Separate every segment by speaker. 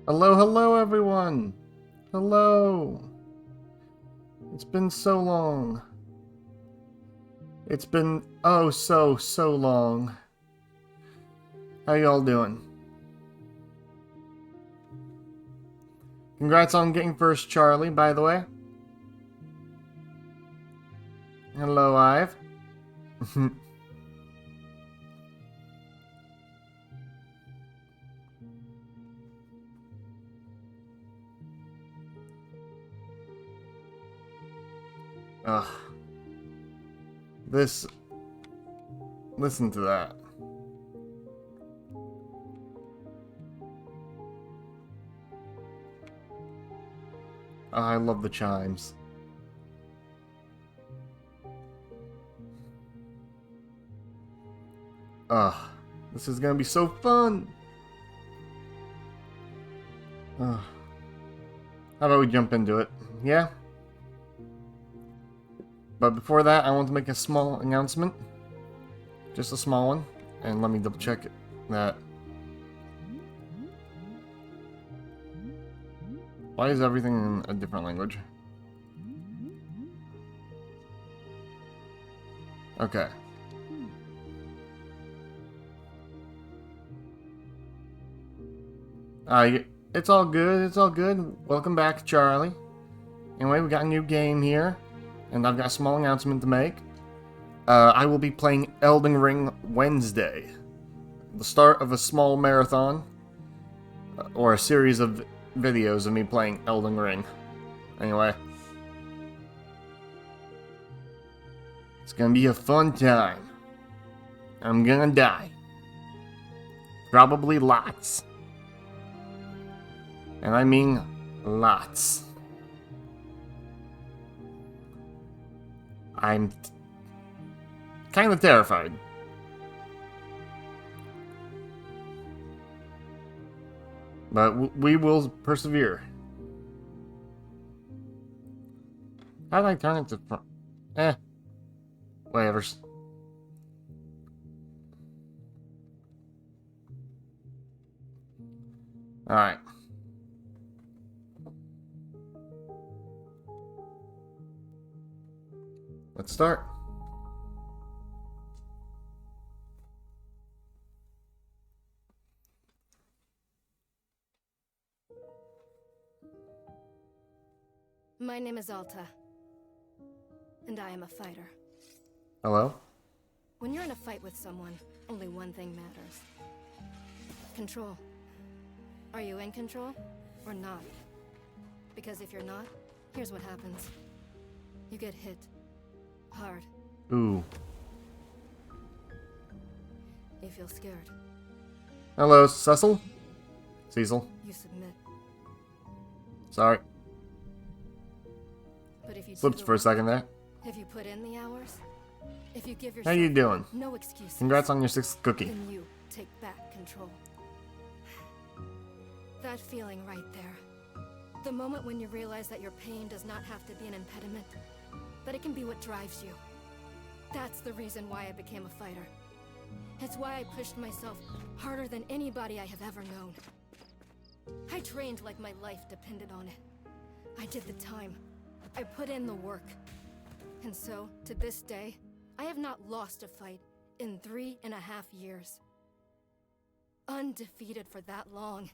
Speaker 1: Hello, hello, everyone. Hello. It's been so long. It's been so long. How y'all doing? Congrats on getting first, Charlie, by the way. Hello, Ive. Ugh. Listen to that. Oh, I love the chimes. Ugh. This is gonna be so fun. Ugh. How about we jump into it? Yeah? But before that, I want to make a small announcement. Just a small one. And let me double check that. Why is everything in a different language? Okay. It's all good, it's all good. Welcome back, Charlie. Anyway, we got a new game here. And I've got a small announcement to make. I will be playing Elden Ring Wednesday. The start of a small marathon. Or a series of videos of me playing Elden Ring. Anyway. It's gonna be a fun time. I'm gonna die. Probably lots. And I mean lots. I'm kind of terrified. But we will persevere. How did I turn it to front? Whatever. Alright. Let's start.
Speaker 2: My name is Alta, and I am a fighter.
Speaker 1: Hello?
Speaker 2: When you're in a fight with someone, only one thing matters. Control. Are you in control, or not? Because if you're not, here's what happens. You get hit. Hard.
Speaker 1: Ooh.
Speaker 2: You feel scared.
Speaker 1: Hello, Cecil? Cecil.
Speaker 2: You submit.
Speaker 1: Sorry.
Speaker 2: But if you
Speaker 1: Slipped for a second there.
Speaker 2: If you put in the hours, if you give yourself
Speaker 1: How you doing?
Speaker 2: no excuses,
Speaker 1: Congrats on your 6th cookie.
Speaker 2: then you take back control. That feeling right there. The moment when you realize that your pain does not have to be an impediment, that it can be what drives you. That's the reason why I became a fighter. It's why I pushed myself harder than anybody I have ever known. I trained like my life depended on it. I did the time. I put in the work. And so, to this day, I have not lost a fight in 3.5 years. Undefeated for that long.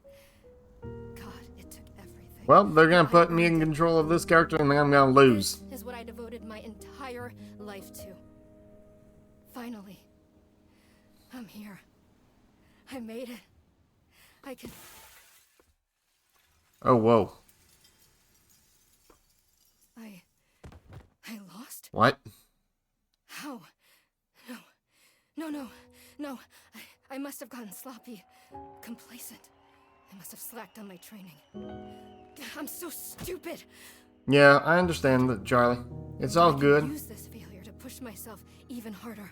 Speaker 2: God, it took everything.
Speaker 1: Well, they're gonna put me in control of this character and then I'm gonna lose.
Speaker 2: This is what I devoted my entire life to. Finally. I'm here. I made it. I can...
Speaker 1: Oh, whoa.
Speaker 2: I lost?
Speaker 1: What?
Speaker 2: How? No. I must have gotten sloppy. Complacent. I must have slacked on my training. I'm so stupid.
Speaker 1: Yeah, I understand that, Charlie. It's all
Speaker 2: I
Speaker 1: good.
Speaker 2: can use this failure to push myself even harder.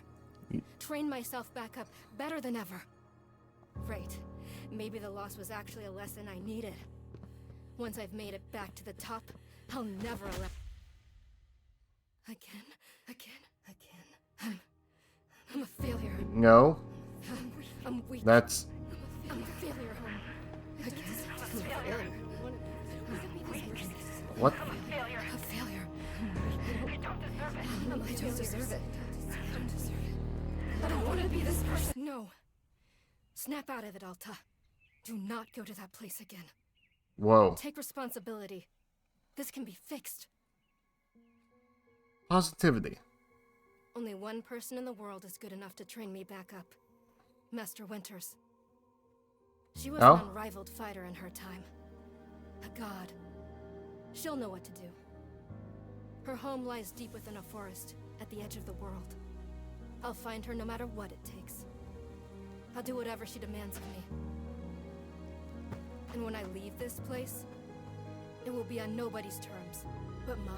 Speaker 2: Train myself back up better than ever. Right. Maybe the loss was actually a lesson I needed. Once I've made it back to the top, I'll never allow... Again. I'm a failure.
Speaker 1: No.
Speaker 2: I'm weak.
Speaker 1: That's...
Speaker 2: I'm a failure. Again. I'm a failure.
Speaker 1: What?
Speaker 2: A failure. I don't deserve it. I don't deserve it. I don't want to be this person. No. Snap out of it, Alta. Do not go to that place again.
Speaker 1: Whoa.
Speaker 2: Take responsibility. This can be fixed.
Speaker 1: Positivity.
Speaker 2: Only one person in the world is good enough to train me back up. Master Winters. She was
Speaker 1: Oh?
Speaker 2: an unrivaled fighter in her time. A god. She'll know what to do. Her home lies deep within a forest, at the edge of the world. I'll find her no matter what it takes. I'll do whatever she demands of me. And when I leave this place, it will be on nobody's terms, but mine.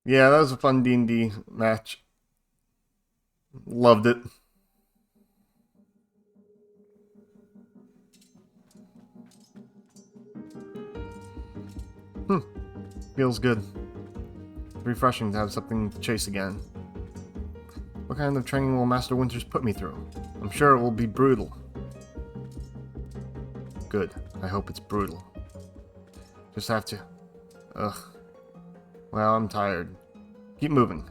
Speaker 1: Yeah, that was a fun D&D match. Loved it. Feels good. Refreshing to have something to chase again. What kind of training will Master Winters put me through? I'm sure it will be brutal. Good. I hope it's brutal. Just have to... Ugh. Well, I'm tired. Keep moving.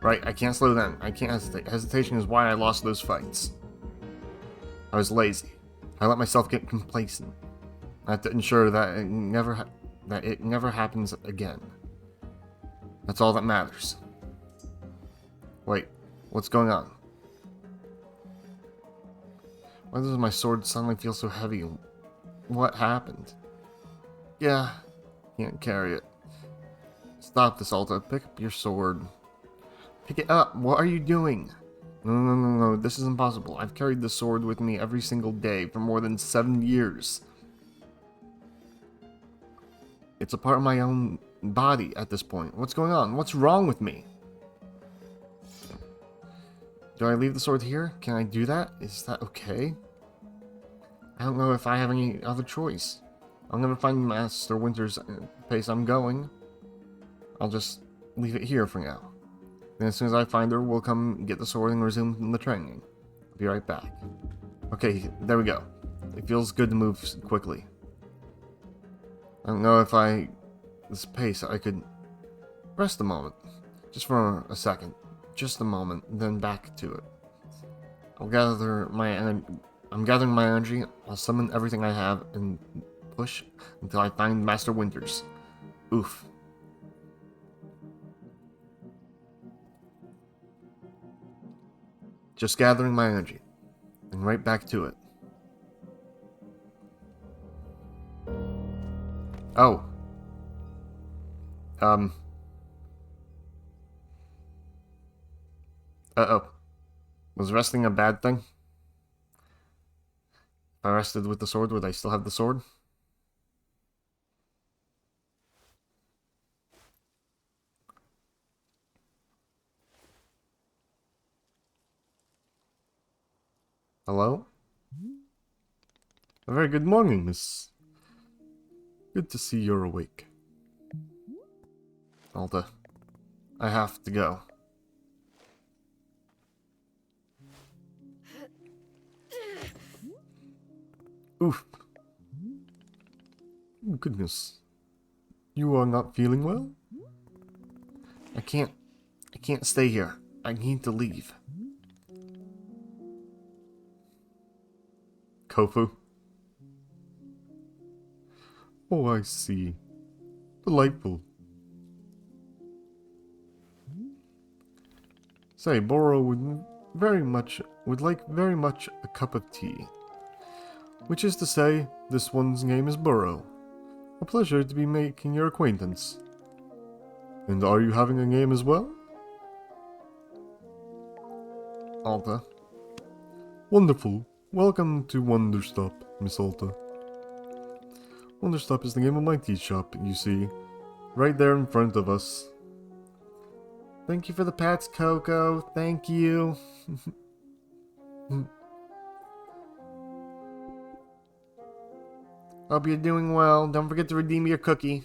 Speaker 1: Right, I can't slow down. I can't hesitate. Hesitation is why I lost those fights. I was lazy. I let myself get complacent. I have to ensure that it never happens again. That's all that matters. Wait, what's going on? Why does my sword suddenly feel so heavy? What happened? Yeah, can't carry it. Stop this, Alta. Pick up your sword. Pick it up. What are you doing? No. This is impossible. I've carried this sword with me every single day for more than 7 years. It's a part of my own body at this point. What's going on? What's wrong with me? Do I leave the sword here? Can I do that? Is that okay? I don't know if I have any other choice. I'll never find Master Winter's place I'm going. I'll just leave it here for now. Then as soon as I find her, we'll come get the sword and resume the training. I'll be right back. Okay, there we go. It feels good to move quickly. I don't know if this pace, I could rest a moment. Just for a second. Just a moment, then back to it. I'm gathering my energy, I'll summon everything I have, and push until I find Master Winters. Oof. Just gathering my energy, and right back to it. Oh. Uh-oh. Was resting a bad thing? If I rested with the sword, would I still have the sword? Hello? A very good morning, miss. Good to see you're awake. Alta, I have to go. Oof. Oh, goodness. You are not feeling well? I can't stay here. I need to leave. Kofu? Oh, I see. Delightful. Say, Boro would like very much a cup of tea. Which is to say, this one's name is Burrow. A pleasure to be making your acquaintance. And are you having a game as well? Alta. Wonderful. Welcome to Wonderstop, Miss Alta. Wonderstop is the name of my tea shop, you see. Right there in front of us. Thank you for the pats, Coco. Thank you. Hope you're doing well. Don't forget to redeem your cookie.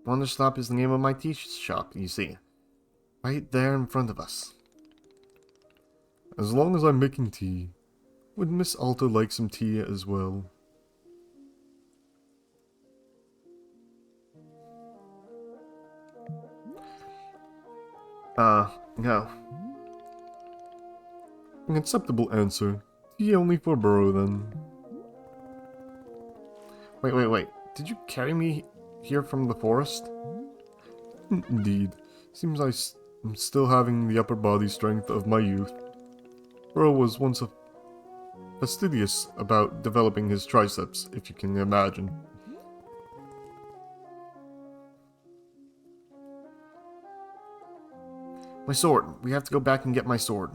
Speaker 1: Wonderstop is the name of my tea shop, you see. Right there in front of us. As long as I'm making tea, would Miss Alta like some tea as well? No. An acceptable answer. Tea only for Burrow then. Wait. Did you carry me here from the forest? Indeed. Seems I'm still having the upper body strength of my youth. Burrow was once fastidious about developing his triceps, if you can imagine. My sword. We have to go back and get my sword.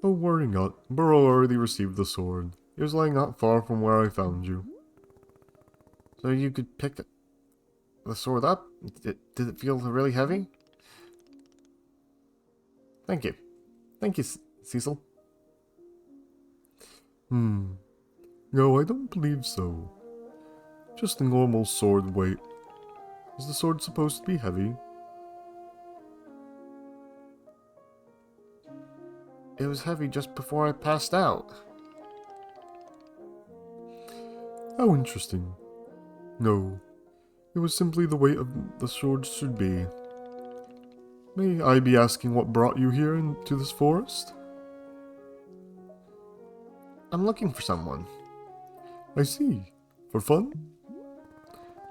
Speaker 1: Oh, worry not. Burrow already received the sword. It was lying not far from where I found you. So you could pick the sword up? Did it feel really heavy? Thank you. Thank you, Cecil. No, I don't believe so. Just a normal sword weight. Is the sword supposed to be heavy? It was heavy just before I passed out. How interesting. No, it was simply the weight of the sword should be. May I be asking what brought you here into this forest? I'm looking for someone. I see. For fun?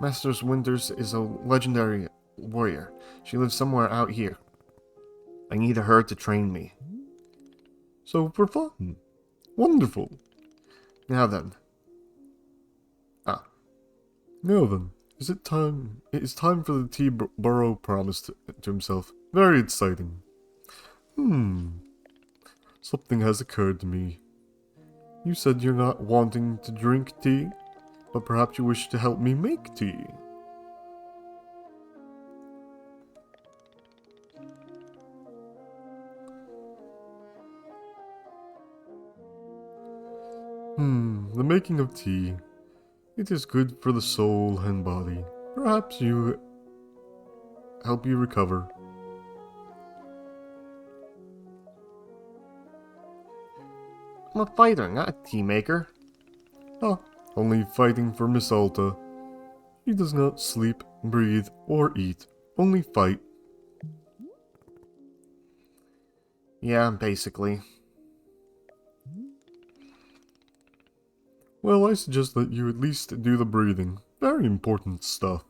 Speaker 1: Masters Winters is a legendary warrior. She lives somewhere out here. I need her to train me. So for fun. Wonderful. Now then. Now then. Is it time? It is time for the tea Burrow promised to himself. Very exciting. Something has occurred to me. You said you're not wanting to drink tea, but perhaps you wish to help me make tea. The making of tea. It is good for the soul and body. Perhaps you help you recover. I'm a fighter, not a tea maker. Only fighting for Miss Alta. She does not sleep, breathe, or eat. Only fight. Yeah, basically. Well, I suggest that you at least do the breathing. Very important stuff.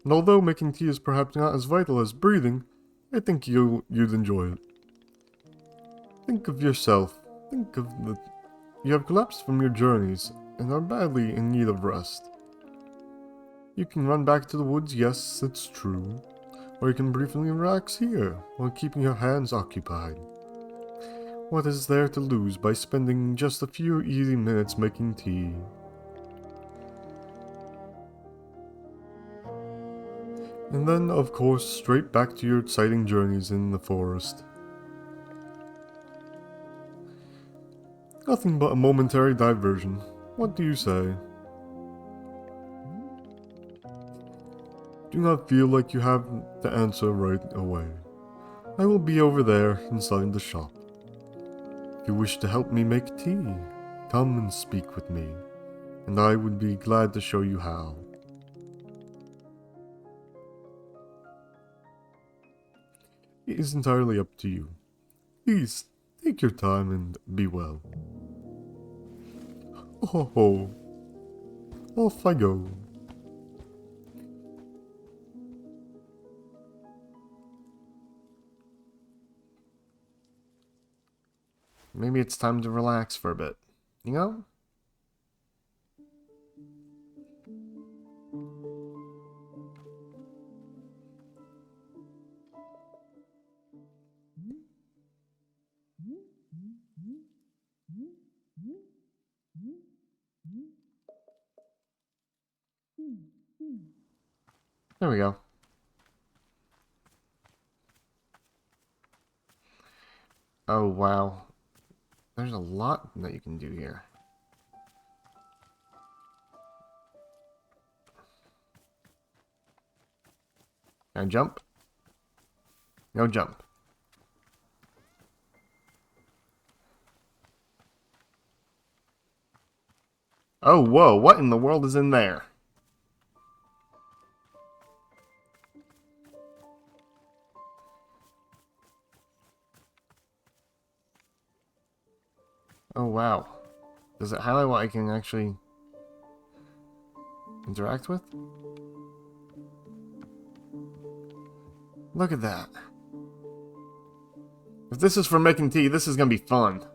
Speaker 1: And although making tea is perhaps not as vital as breathing, I think you'd enjoy it. Think of yourself. Think of the... You have collapsed from your journeys and are badly in need of rest. You can run back to the woods, yes, it's true. Or you can briefly relax here, while keeping your hands occupied. What is there to lose by spending just a few easy minutes making tea? And then, of course, straight back to your exciting journeys in the forest. Nothing but a momentary diversion. What do you say? Do not feel like you have the answer right away. I will be over there inside the shop. If you wish to help me make tea, come and speak with me, and I would be glad to show you how. It is entirely up to you. Please, take your time and be well. Oh, off I go. Maybe it's time to relax for a bit, you know? There we go. Oh, wow. There's a lot that you can do here. Can I jump? No jump. Oh, whoa, what in the world is in there? Oh, wow. Does it highlight what I can actually interact with? Look at that. If this is for making tea, this is gonna be fun.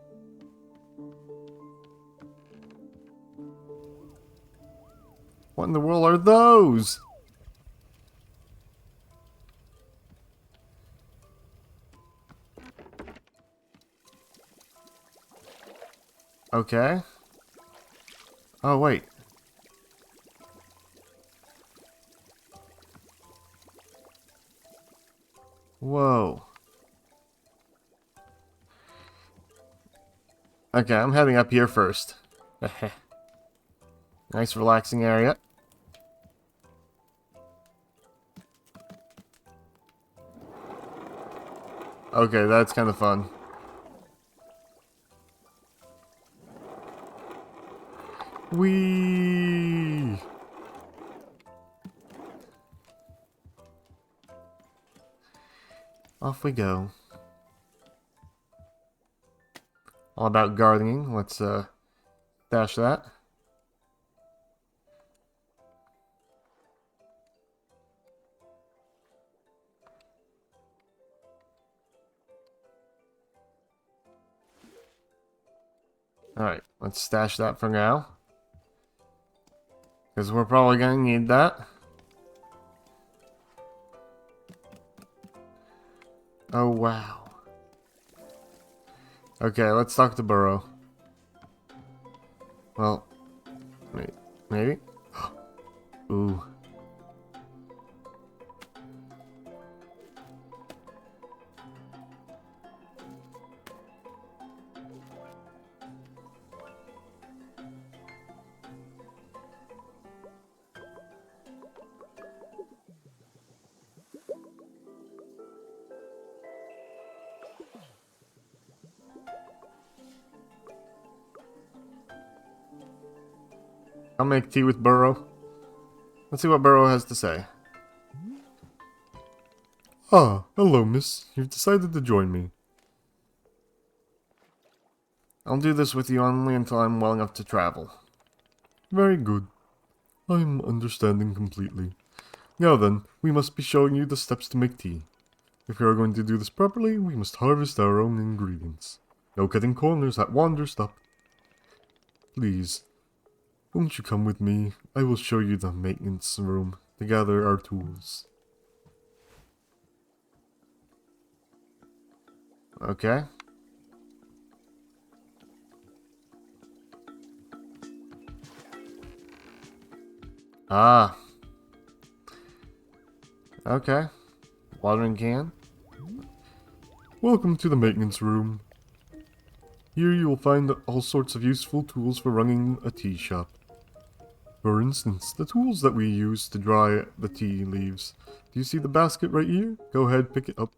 Speaker 1: What in the world are those? Okay. Oh, wait. Whoa. Okay, I'm heading up here first. Nice relaxing area. Okay, that's kind of fun. Whee! Off we go. All about gardening. Let's stash that. Alright, let's stash that for now. Because we're probably going to need that. Oh, wow. Okay, let's talk to Burrow. Well, maybe? Ooh. I'll make tea with Burrow. Let's see what Burrow has to say.
Speaker 3: Ah, hello, miss. You've decided to join me.
Speaker 1: I'll do this with you only until I'm well enough to travel.
Speaker 3: Very good. I'm understanding completely. Now then, we must be showing you the steps to make tea. If we are going to do this properly, we must harvest our own ingredients. No cutting corners at Wanderstop. Please, won't you come with me? I will show you the maintenance room to gather our tools.
Speaker 1: Okay. Ah. Okay. Watering can.
Speaker 3: Welcome to the maintenance room. Here you will find all sorts of useful tools for running a tea shop. For instance, the tools that we use to dry the tea leaves. Do you see the basket right here? Go ahead, pick it up.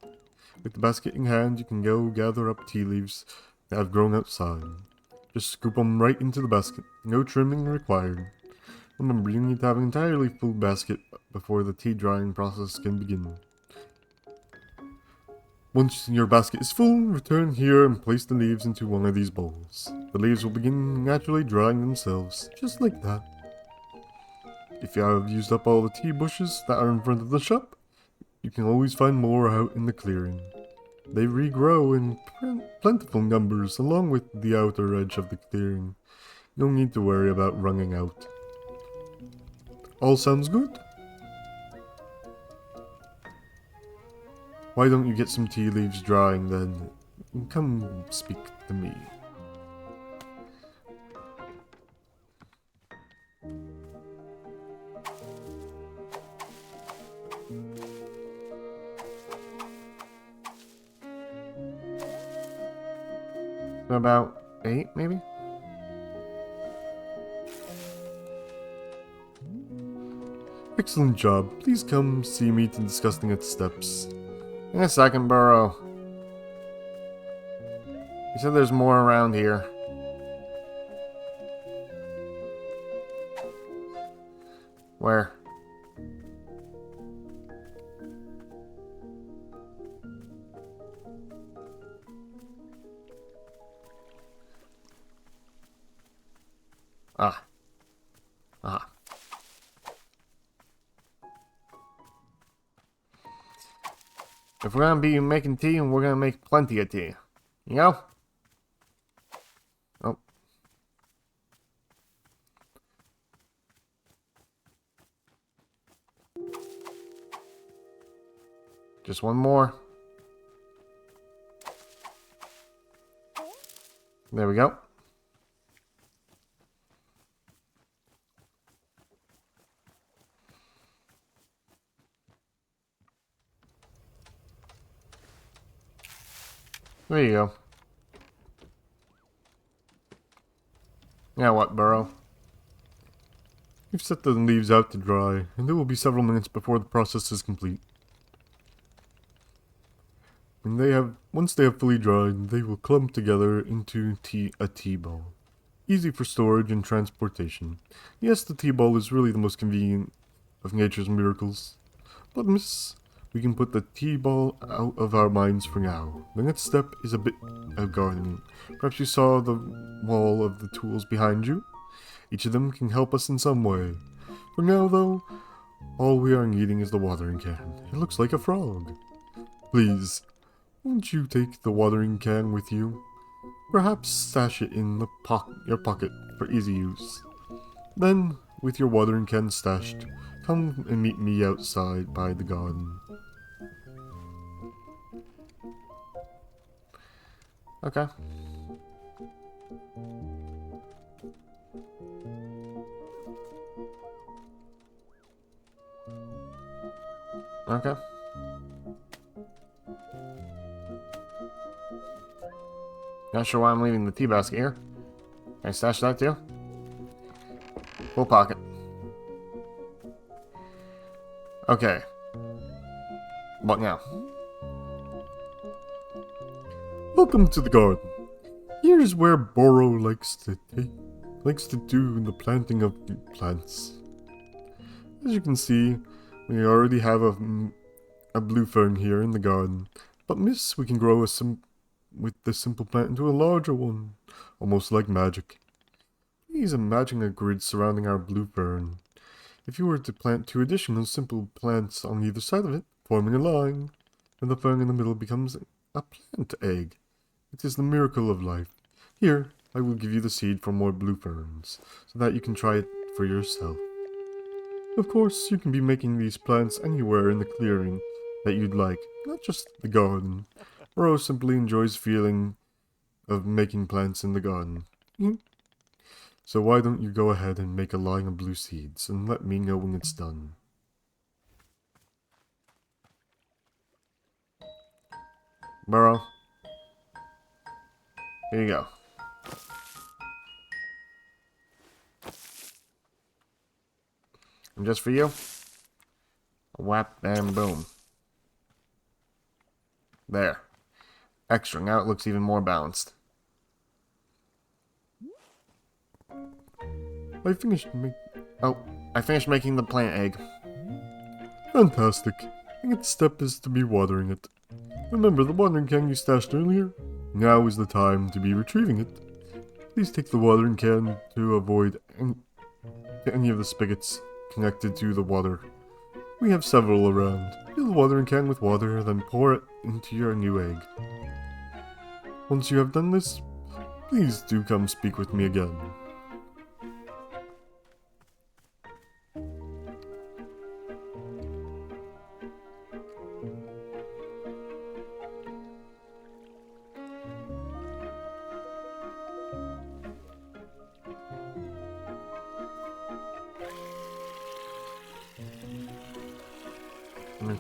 Speaker 3: With the basket in hand, you can go gather up tea leaves that have grown outside. Just scoop them right into the basket. No trimming required. Remember, you need to have an entirely full basket before the tea drying process can begin. Once your basket is full, return here and place the leaves into one of these bowls. The leaves will begin naturally drying themselves, just like that. If you have used up all the tea bushes that are in front of the shop, you can always find more out in the clearing. They regrow in plentiful numbers along with the outer edge of the clearing. No need to worry about running out. All sounds good? Why don't you get some tea leaves drying then? Come speak to me.
Speaker 1: About 8, maybe?
Speaker 3: Excellent job. Please come see me to discuss the next steps.
Speaker 1: In a second, Burrow. You said there's more around here. Where? Ah. Ah. If we're gonna be making tea, and we're gonna make plenty of tea. You know? Oh. Just one more. There we go. There you go. Now what, Burrow?
Speaker 3: We've set the leaves out to dry, and it will be several minutes before the process is complete. Once they have fully dried, they will clump together into a tea ball. Easy for storage and transportation. Yes, the tea ball is really the most convenient of nature's miracles. But miss, we can put the tea ball out of our minds for now. The next step is a bit of gardening. Perhaps you saw the wall of the tools behind you? Each of them can help us in some way. For now, though, all we are needing is the watering can. It looks like a frog. Please, won't you take the watering can with you? Perhaps stash it in your pocket for easy use. Then, with your watering can stashed, come and meet me outside by the garden.
Speaker 1: Okay. Okay. Not sure why I'm leaving the tea basket here. Can I stash that too? Full pocket. Okay. What now?
Speaker 3: Welcome to the garden. Here's where Burrow likes to do the planting of plants. As you can see, we already have a blue fern here in the garden, but miss, we can grow with this simple plant into a larger one, almost like magic. Please imagine a grid surrounding our blue fern. If you were to plant 2 additional simple plants on either side of it, forming a line, then the fern in the middle becomes a plant egg. It is the miracle of life. Here, I will give you the seed for more blue ferns, so that you can try it for yourself. Of course, you can be making these plants anywhere in the clearing that you'd like, not just the garden. Burrow simply enjoys feeling of making plants in the garden. So why don't you go ahead and make a line of blue seeds, and let me know when it's done.
Speaker 1: Burrow. Here you go. And just for you, a whap and boom. There. Extra. Now it looks even more balanced.
Speaker 3: I finished
Speaker 1: making the plant egg.
Speaker 3: Fantastic. The next step is to be watering it. Remember the watering can you stashed earlier? Now is the time to be retrieving it. Please take the watering can to avoid any of the spigots connected to the water. We have several around. Fill the watering can with water, then pour it into your new egg. Once you have done this, please do come speak with me again.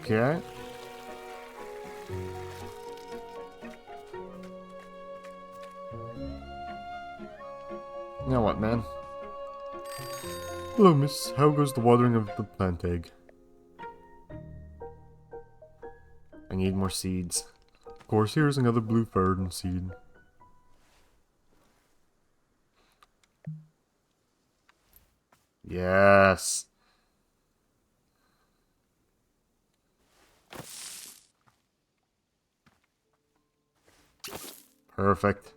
Speaker 1: Okay. Now what, man?
Speaker 3: Hello, miss. How goes the watering of the plant egg?
Speaker 1: I need more seeds.
Speaker 3: Of course, here's another blue fern seed.
Speaker 1: Yes. Perfect.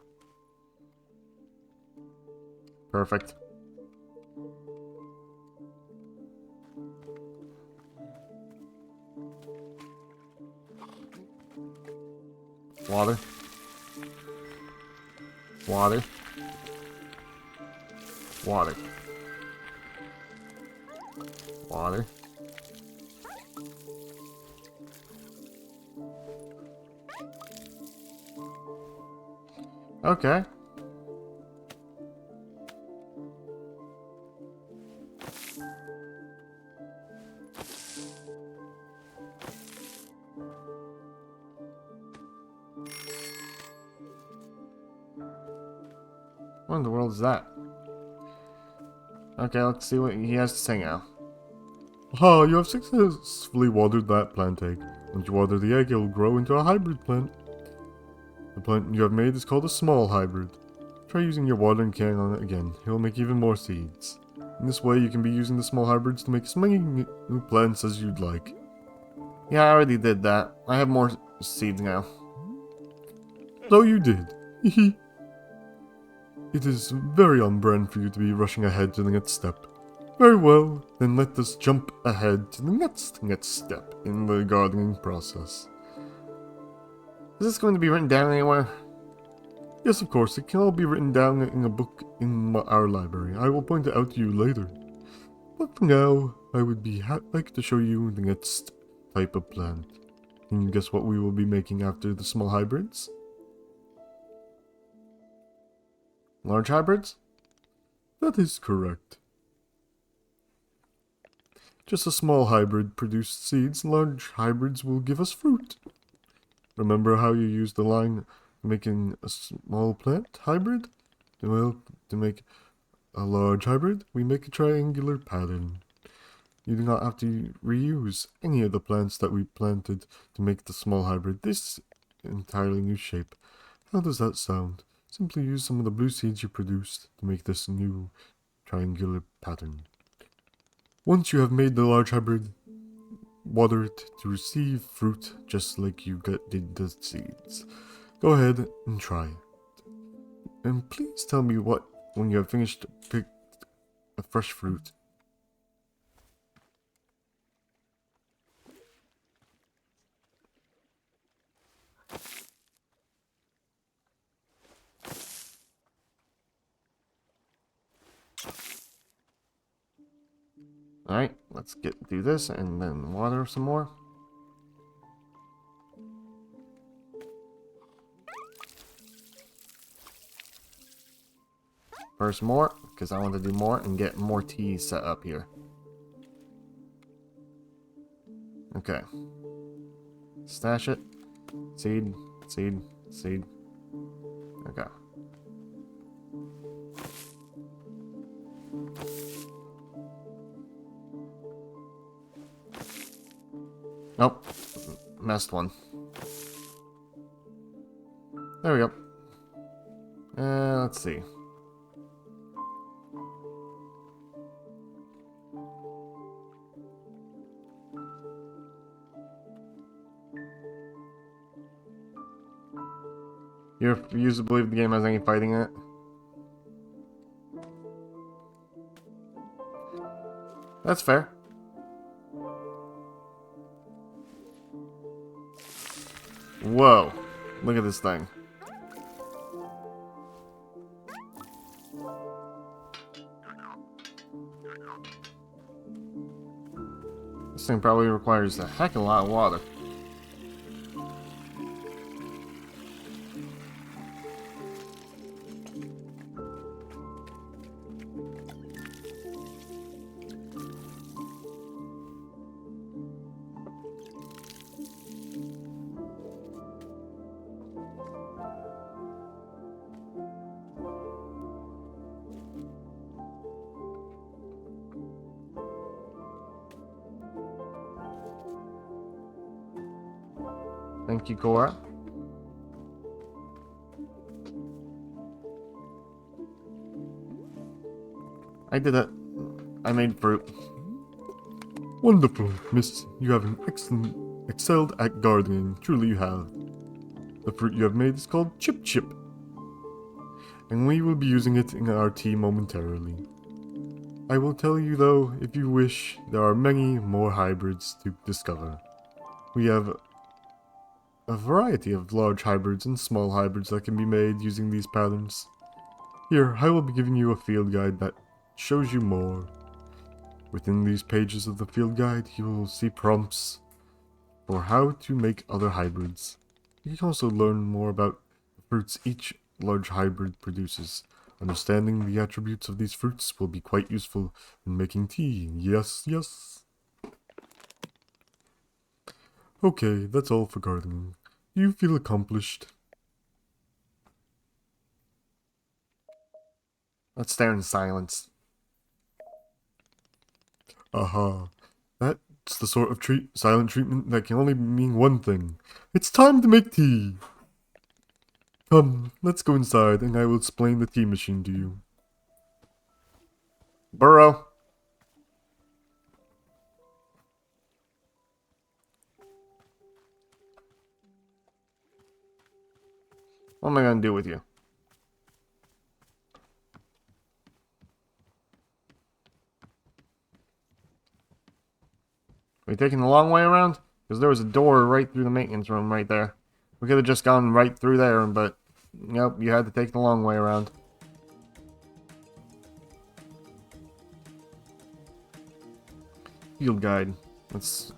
Speaker 1: Perfect. Water. Water. Water. Water. Okay. What in the world is that? Okay, let's see what he has to say now.
Speaker 3: Aha, you have successfully watered that plant egg. Once you water the egg, it will grow into a hybrid plant. The plant you have made is called a small hybrid. Try using your watering can on it again. It will make even more seeds. In this way, you can be using the small hybrids to make as many new plants as you'd like.
Speaker 1: Yeah, I already did that. I have more seeds now.
Speaker 3: So you did. Hehe. It is very on brand for you to be rushing ahead to the next step. Very well, then let us jump ahead to the next step in the gardening process.
Speaker 1: Is this going to be written down anywhere?
Speaker 3: Yes, of course, it can all be written down in a book in our library. I will point it out to you later. But for now, I would be like to show you the next type of plant. Can you guess what we will be making after the small hybrids?
Speaker 1: Large hybrids?
Speaker 3: That is correct. Just a small hybrid produced seeds, large hybrids will give us fruit. Remember how you used the line making a small plant hybrid? Well, to make a large hybrid, we make a triangular pattern. You do not have to reuse any of the plants that we planted to make the small hybrid this entirely new shape. How does that sound? Simply use some of the blue seeds you produced to make this new triangular pattern. Once you have made the large hybrid, water it to receive fruit just like you did the seeds. Go ahead and try it. And please tell me when you have finished pick a fresh fruit.
Speaker 1: Alright, let's do this and then water some more. First more, because I want to do more and get more teas set up here. Okay. Stash it. Seed, seed, seed. Okay. Nope. Messed one. There we go. Let's see. You refuse to believe the game has any fighting in it? That's fair. Whoa. Look at this thing. This thing probably requires a heck of a lot of water. Thank you, Cora. I did it. I made fruit.
Speaker 3: Wonderful, miss. You have excelled at gardening. Truly you have. The fruit you have made is called Chip Chip, and we will be using it in our tea momentarily. I will tell you though, if you wish, there are many more hybrids to discover. We have a variety of large hybrids and small hybrids that can be made using these patterns. Here, I will be giving you a field guide that shows you more. Within these pages of the field guide, you will see prompts for how to make other hybrids. You can also learn more about the fruits each large hybrid produces. Understanding the attributes of these fruits will be quite useful in making tea. Yes, yes. Okay, that's all for gardening. Do you feel accomplished?
Speaker 1: Let's stare in silence.
Speaker 3: Aha. That's the sort of silent treatment that can only mean one thing. It's time to make tea! Come, let's go inside and I will explain the tea machine to you.
Speaker 1: Burrow. What am I gonna do with you? Are we taking the long way around? Because there was a door right through the maintenance room right there. We could have just gone right through there, but nope, you had to take the long way around. Field guide. Let's...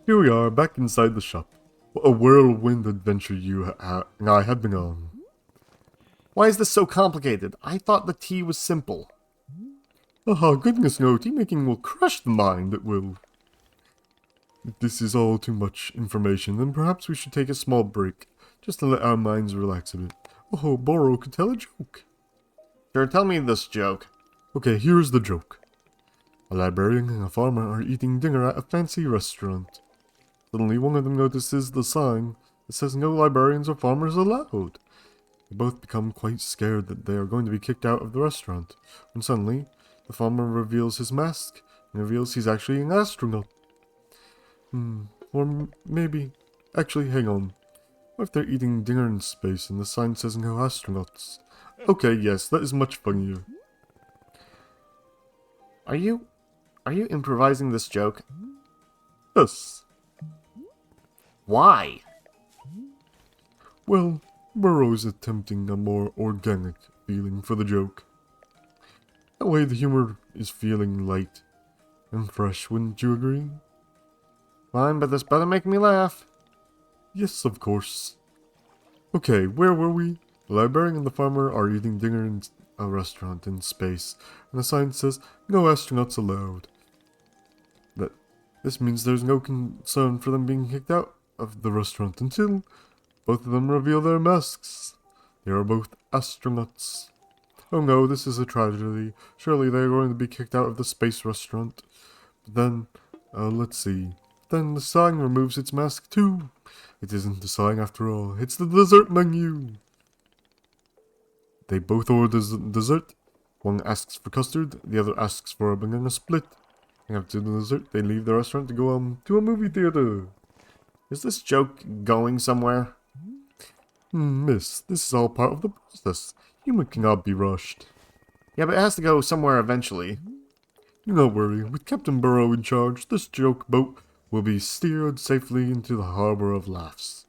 Speaker 3: Here we are, back inside the shop. What a whirlwind adventure you and I have been on.
Speaker 1: Why is this so complicated? I thought the tea was simple.
Speaker 3: Aha, goodness no, tea making will crush the mind, it will. If this is all too much information, then perhaps we should take a small break, just to let our minds relax a bit. Oh, Boro could tell a joke.
Speaker 1: Sure, tell me this joke.
Speaker 3: Okay, here's the joke. A librarian and a farmer are eating dinner at a fancy restaurant. Suddenly one of them notices the sign that says no librarians or farmers allowed. They both become quite scared that they are going to be kicked out of the restaurant, when suddenly the farmer reveals his mask and reveals he's actually an astronaut. Or maybe... Actually, hang on. What if they're eating dinner in space and the sign says no astronauts? Okay, yes, that is much funnier.
Speaker 1: Are you improvising this joke?
Speaker 3: Yes.
Speaker 1: Why?
Speaker 3: Well, Burrow's attempting a more organic feeling for the joke. That way the humor is feeling light and fresh, wouldn't you agree?
Speaker 1: Fine, but this better make me laugh.
Speaker 3: Yes, of course. Okay, where were we? The librarian and the farmer are eating dinner in a restaurant in space, and the sign says, no astronauts allowed. This means there's no concern for them being kicked out of the restaurant until both of them reveal their masks. They are both astronauts. Oh no, this is a tragedy. Surely they are going to be kicked out of the space restaurant. But then, let's see. Then the sign removes its mask too. It isn't the sign after all. It's the dessert menu. They both order dessert. One asks for custard, the other asks for a banana split. And after the dessert, they leave the restaurant to go to a movie theater.
Speaker 1: Is this joke going somewhere?
Speaker 3: Miss, this is all part of the process. Humor cannot be rushed.
Speaker 1: Yeah, but it has to go somewhere eventually.
Speaker 3: Do not worry, with Captain Burrow in charge, this joke boat will be steered safely into the harbor of laughs.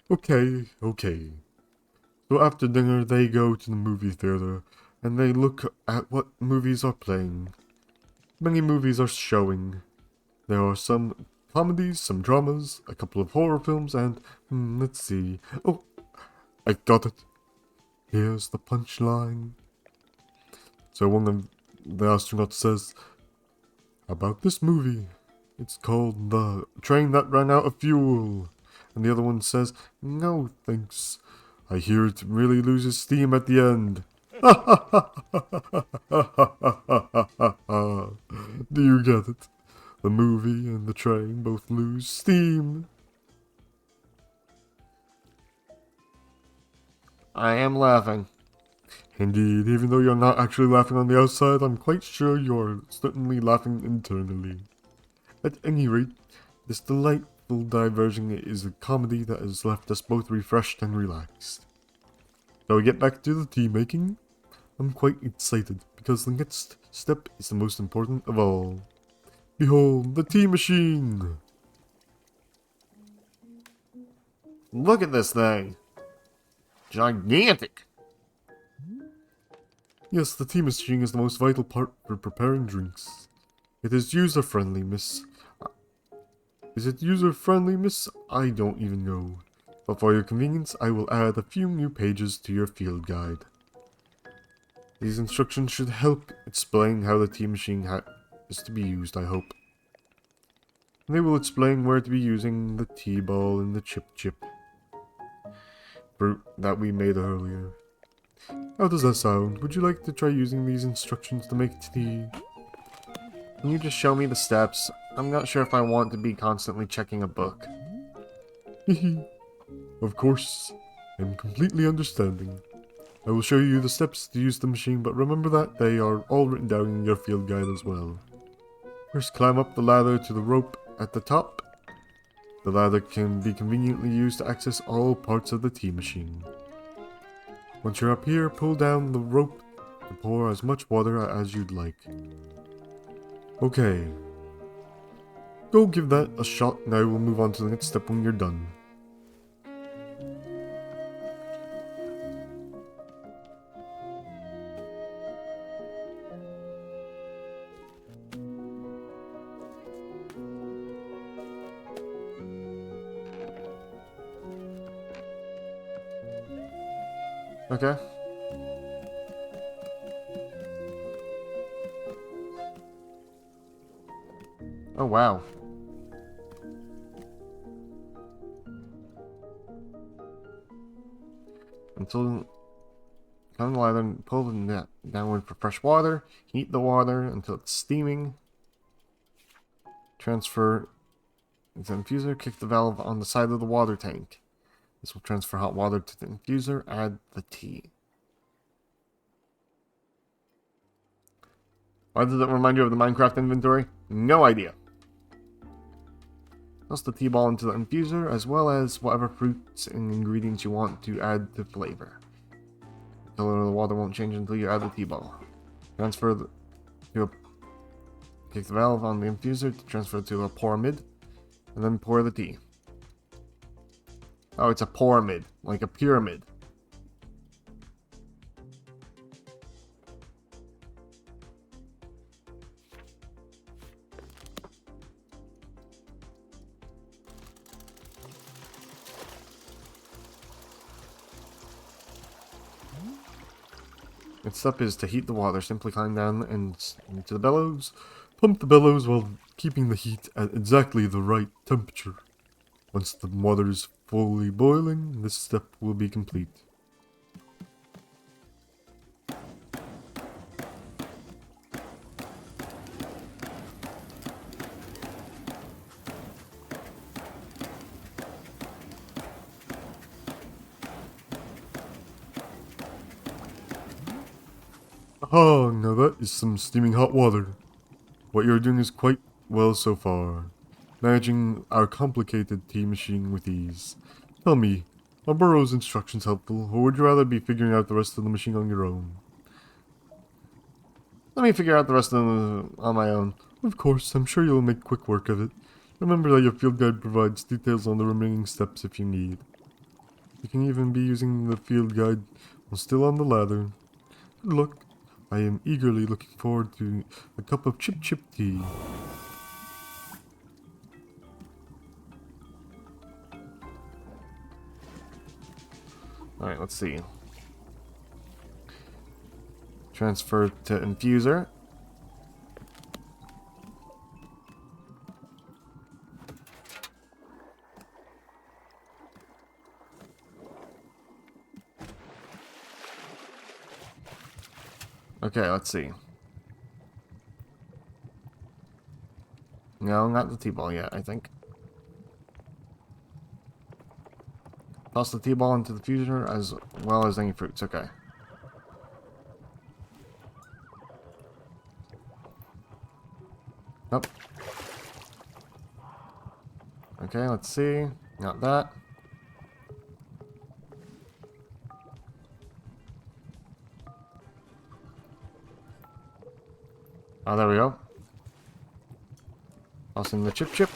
Speaker 3: Okay. So after dinner, they go to the movie theater, and they look at what movies are playing. Many movies are showing. There are some comedies, some dramas, a couple of horror films, and, let's see. Oh, I got it. Here's the punchline. So one of the astronauts says, about this movie, it's called The Train That Ran Out of Fuel. And the other one says, no thanks. I hear it really loses steam at the end. Do you get it? The movie and the train both lose steam.
Speaker 1: I am laughing.
Speaker 3: Indeed, even though you're not actually laughing on the outside, I'm quite sure you're certainly laughing internally. At any rate, this delightful diversion is a comedy that has left us both refreshed and relaxed. Shall we get back to the tea making? I'm quite excited, because the next step is the most important of all. Behold, the tea machine!
Speaker 1: Look at this thing. Gigantic.
Speaker 3: Yes, the tea machine is the most vital part for preparing drinks. It is user-friendly, miss. Is it user-friendly, miss? I don't even know. But for your convenience, I will add a few new pages to your field guide. These instructions should help explain how the tea machine is to be used, I hope. And they will explain where to be using the tea ball and the chip fruit that we made earlier. How does that sound? Would you like to try using these instructions to make tea?
Speaker 1: Can you just show me the steps? I'm not sure if I want to be constantly checking a book.
Speaker 3: Of course, I'm completely understanding. I will show you the steps to use the machine, but remember that they are all written down in your field guide as well. First, climb up the ladder to the rope at the top. The ladder can be conveniently used to access all parts of the tea machine. Once you're up here, pull down the rope to pour as much water as you'd like. Okay. Go give that a shot. Now we'll move on to the next step when you're done.
Speaker 1: Okay. Oh, wow. Until come the ladder and pull the net downward for fresh water. Heat the water until it's steaming. Transfer the infuser. Kick the valve on the side of the water tank. This will transfer hot water to the infuser. Add the tea. Why does it remind you of the Minecraft inventory? No idea. Toss the tea ball into the infuser, as well as whatever fruits and ingredients you want to add to flavor. The color of the water won't change until you add the tea ball. Transfer kick the valve on the infuser to transfer to a pour mid, and then pour the tea. Oh, it's a pour mid, like a pyramid. Next step is to heat the water. Simply climb down and into the bellows.
Speaker 3: Pump the bellows while keeping the heat at exactly the right temperature. Once the water is fully boiling, this step will be complete. Ah, now that is some steaming hot water. What you're doing is quite well so far, managing our complicated tea machine with ease. Tell me, are Burrow's instructions helpful, or would you rather be figuring out the rest of the machine on your own?
Speaker 1: Let me figure out the rest of them on my own.
Speaker 3: Of course, I'm sure you'll make quick work of it. Remember that your field guide provides details on the remaining steps if you need. You can even be using the field guide while still on the ladder. Good luck. I am eagerly looking forward to a cup of chip tea.
Speaker 1: Alright, let's see. Transfer to infuser. Okay, let's see. No, not the T-ball yet, I think. Toss the T-ball into the future as well as any fruits. Okay. Nope. Okay, let's see. Not that. Oh, there we go. Tossing the chip.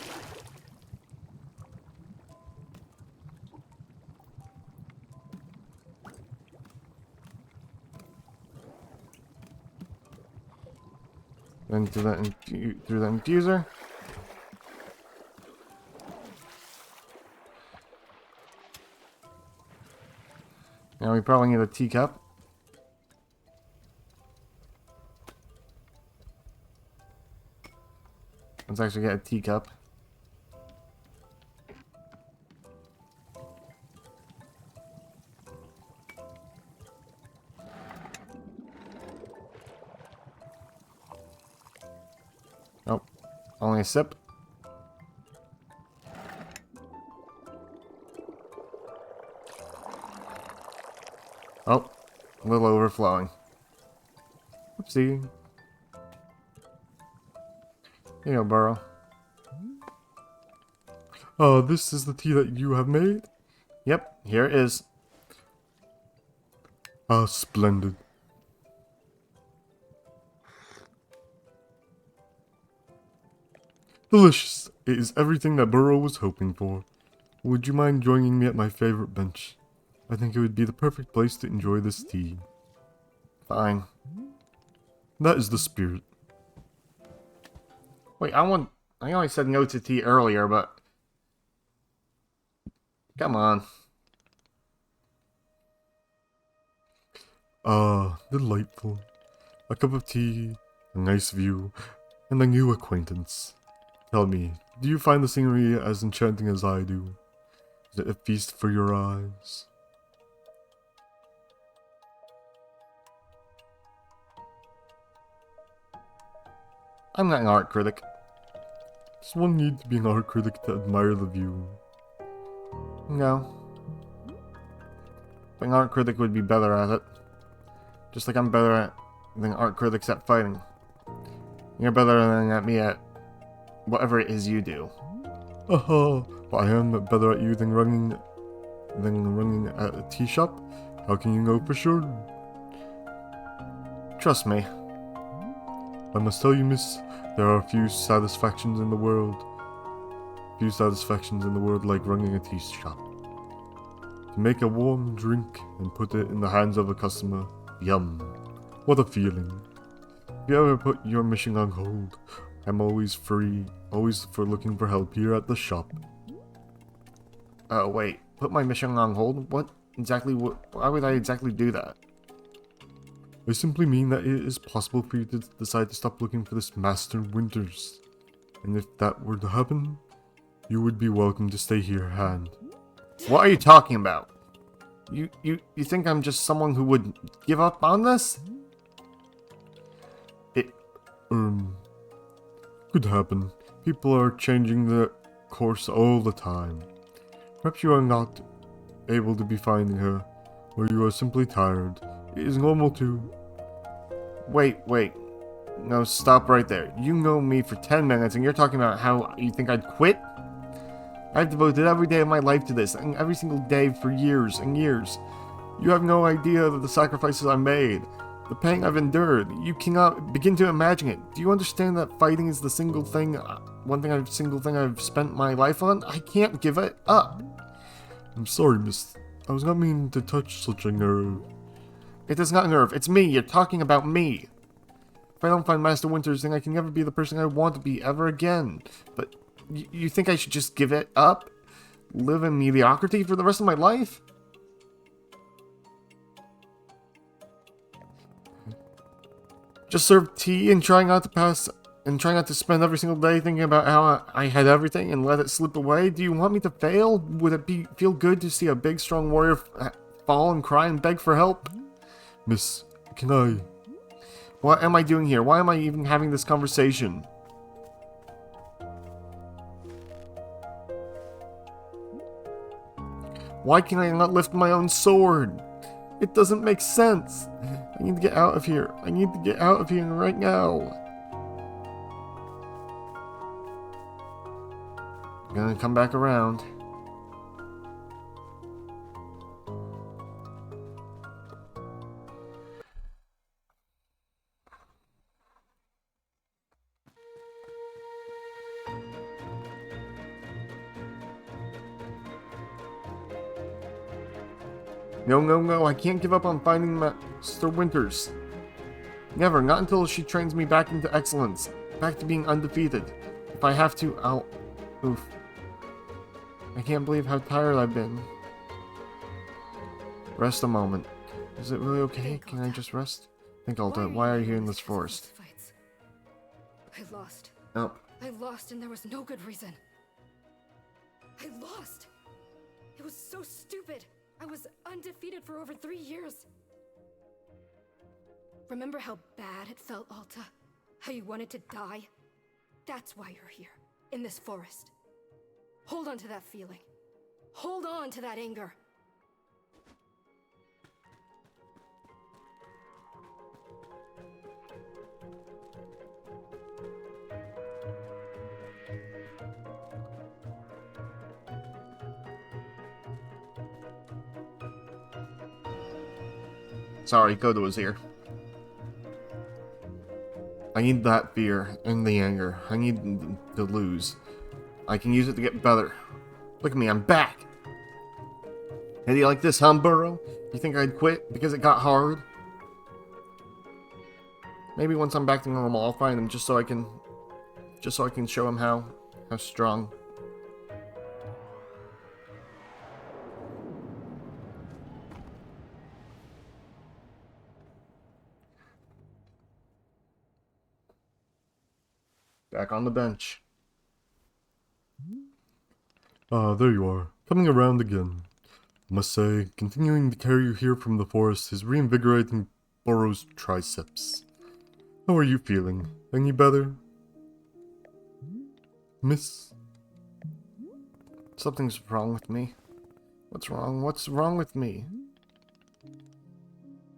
Speaker 1: Then through the infuser. Now we probably need a teacup. Let's actually get a teacup. Nope. Only a sip. Oh, a little overflowing. Oopsie. Here you go, Burrow.
Speaker 3: This is the tea that you have made?
Speaker 1: Yep, here it is.
Speaker 3: Ah, splendid. Delicious. It is everything that Burrow was hoping for. Would you mind joining me at my favorite bench? I think it would be the perfect place to enjoy this tea.
Speaker 1: Fine.
Speaker 3: That is the spirit.
Speaker 1: Wait, I only said no to tea earlier, but... Come on.
Speaker 3: Ah, delightful. A cup of tea, a nice view, and a new acquaintance. Tell me, do you find the scenery as enchanting as I do? Is it a feast for your eyes?
Speaker 1: I'm not an art critic.
Speaker 3: Does one need to be an art critic to admire the view?
Speaker 1: No. But an art critic would be better at it. Just like I'm better than art critics at fighting. You're better than me at whatever it is you do.
Speaker 3: Aha! But I am better at you than running at a tea shop? How can you know for sure?
Speaker 1: Trust me.
Speaker 3: I must tell you, miss, there are few satisfactions in the world like running a tea shop. To make a warm drink and put it in the hands of a customer, yum. What a feeling. If you ever put your mission on hold, I'm always for looking for help here at the shop.
Speaker 1: Wait. Put my mission on hold? Why would I exactly do that?
Speaker 3: I simply mean that it is possible for you to decide to stop looking for this Master Winters. And if that were to happen, you would be welcome to stay here hand.
Speaker 1: What are you talking about? You think I'm just someone who would give up on this?
Speaker 3: Could happen. People are changing their course all the time. Perhaps you are not able to be finding her, or you are simply tired. It is normal to...
Speaker 1: Wait. No, stop right there. You know me for 10 minutes and you're talking about how you think I'd quit? I've devoted every day of my life to this, and every single day for years and years. You have no idea of the sacrifices I made, the pain I've endured. You cannot begin to imagine it. Do you understand that fighting is the single thing I've spent my life on? I can't give it up.
Speaker 3: I'm sorry, miss. I was not meaning to touch such a nerve.
Speaker 1: It is not a nerve. It's me. You're talking about me. If I don't find Master Winters, then I can never be the person I want to be ever again. But you think I should just give it up? Live in mediocrity for the rest of my life? Just serve tea and try not to spend every single day thinking about how I had everything and let it slip away? Do you want me to fail? Would it feel good to see a big, strong warrior fall and cry and beg for help?
Speaker 3: Miss, can I...
Speaker 1: What am I doing here? Why am I even having this conversation? Why can I not lift my own sword? It doesn't make sense. I need to get out of here. I need to get out of here right now. I'm gonna come back around. No, no, no, I can't give up on finding Master Winters. Never, not until she trains me back into excellence. Back to being undefeated. If I have to, I'll... Oof. I can't believe how tired I've been. Rest a moment. Is it really okay? Can I just rest? Think, Alta, why are you here in this forest?
Speaker 2: I lost.
Speaker 1: Oh.
Speaker 2: I lost and there was no good reason. I lost! It was so stupid! I was undefeated for over 3 years. Remember how bad it felt, Alta? How you wanted to die? That's why you're here, in this forest. Hold on to that feeling. Hold on to that anger.
Speaker 1: Sorry, Kodo was here. I need that fear and the anger. I need to lose. I can use it to get better. Look at me, I'm back! Hey, do you like this, huh, Burrow? You think I'd quit because it got hard? Maybe once I'm back to normal, I'll find him just so I can show him how strong. Back on the bench.
Speaker 3: Ah, there you are. Coming around again. Must say, continuing to carry you here from the forest is reinvigorating Burrow's triceps. How are you feeling? Any better? Miss?
Speaker 1: Something's wrong with me. What's wrong? What's wrong with me?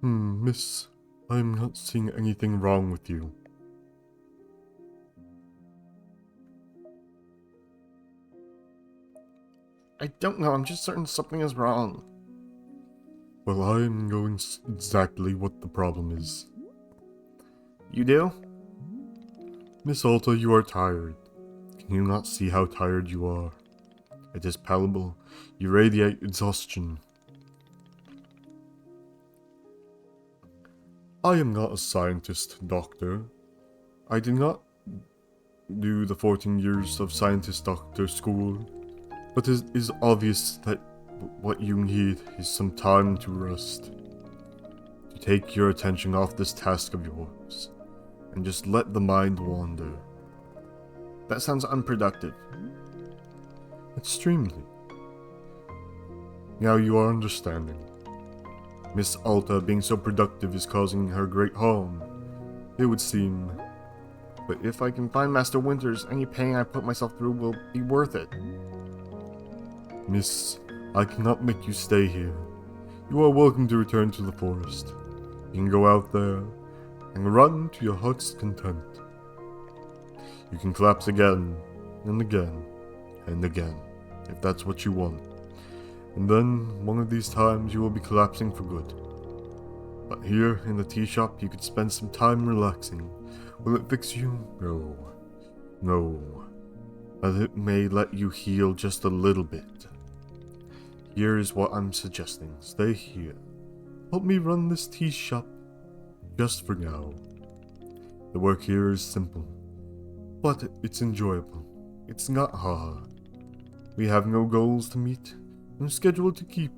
Speaker 3: Miss, I'm not seeing anything wrong with you.
Speaker 1: I don't know, I'm just certain something is wrong.
Speaker 3: Well, I'm knowing exactly what the problem is.
Speaker 1: You do?
Speaker 3: Miss Alta, you are tired. Can you not see how tired you are? It is palpable. You radiate exhaustion. I am not a scientist, doctor. I did not do the 14 years of scientist doctor school. But it is obvious that what you need is some time to rest. To take your attention off this task of yours, and just let the mind wander.
Speaker 1: That sounds unproductive.
Speaker 3: Extremely. Now you are understanding. Miss Alta being so productive is causing her great harm, it would seem.
Speaker 1: But if I can find Master Winters, any pain I put myself through will be worth it.
Speaker 3: Miss, I cannot make you stay here. You are welcome to return to the forest. You can go out there and run to your heart's content. You can collapse again and again and again, if that's what you want. And then, one of these times, you will be collapsing for good. But here, in the tea shop, you could spend some time relaxing. Will it fix you? No. No. But it may let you heal just a little bit. Here is what I'm suggesting. Stay here. Help me run this tea shop. Just for now. The work here is simple. But it's enjoyable. It's not hard. We have no goals to meet. No schedule to keep.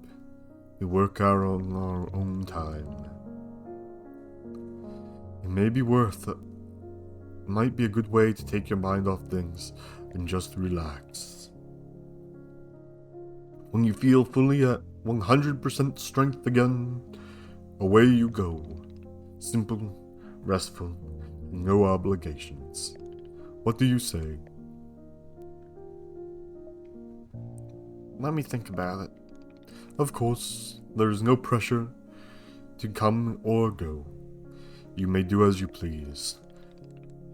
Speaker 3: We work on our own time. It may be worth it. It might be a good way to take your mind off things and just relax. When you feel fully at 100% strength again, away you go. Simple, restful, and no obligations. What do you say?
Speaker 1: Let me think about it.
Speaker 3: Of course, there is no pressure to come or go. You may do as you please.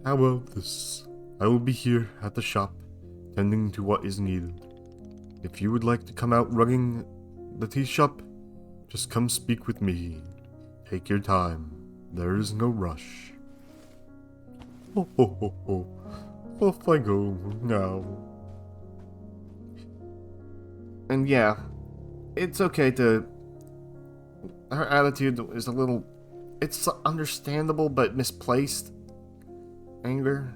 Speaker 3: How about this? I will be here at the shop, tending to what is needed. If you would like to come out running the tea shop, just come speak with me. Take your time. There is no rush. Ho ho ho ho. Off I go now.
Speaker 1: And yeah, it's okay to... Her attitude is a little... It's understandable, but misplaced. Anger.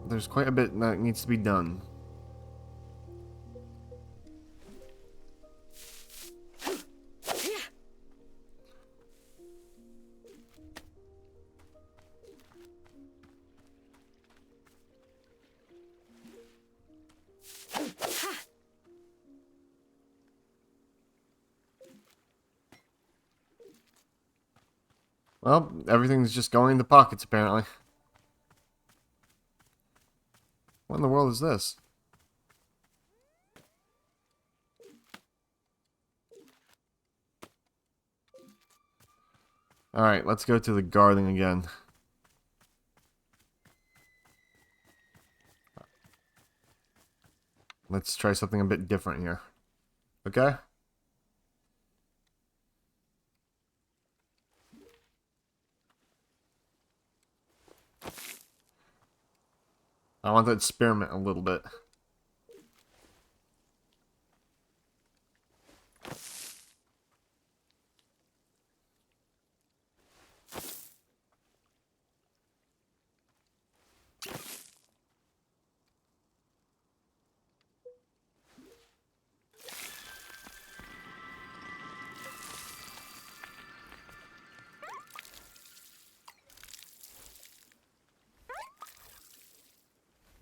Speaker 1: There's quite a bit that needs to be done. Well, everything's just going into pockets, apparently. What in the world is this? Alright, let's go to the garden again. Let's try something a bit different here. Okay? I want to experiment a little bit.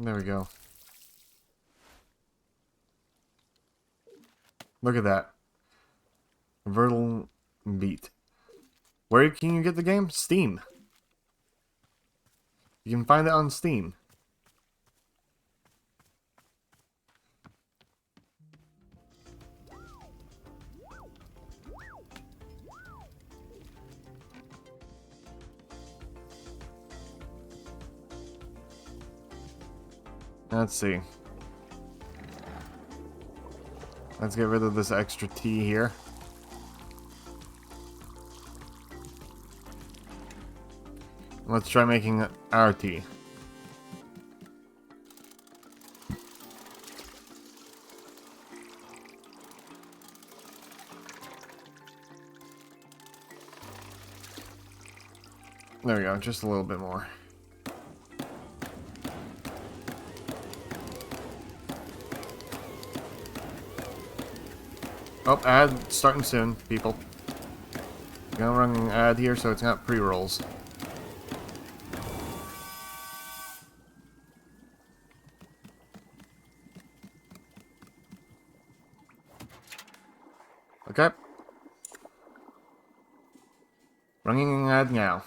Speaker 1: There we go. Look at that. Vertal Beat. Where can you get the game? Steam. You can find it on Steam. Let's see. Let's get rid of this extra tea here. Let's try making our tea. There we go, just a little bit more. Oh, ad starting soon, people. Gonna run an ad here so it's not pre-rolls. Okay. Running an ad now.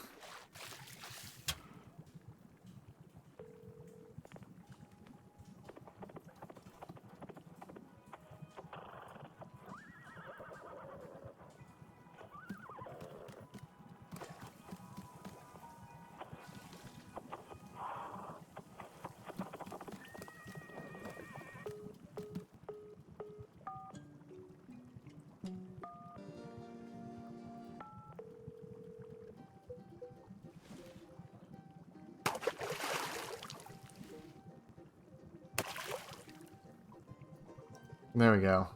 Speaker 1: There we go.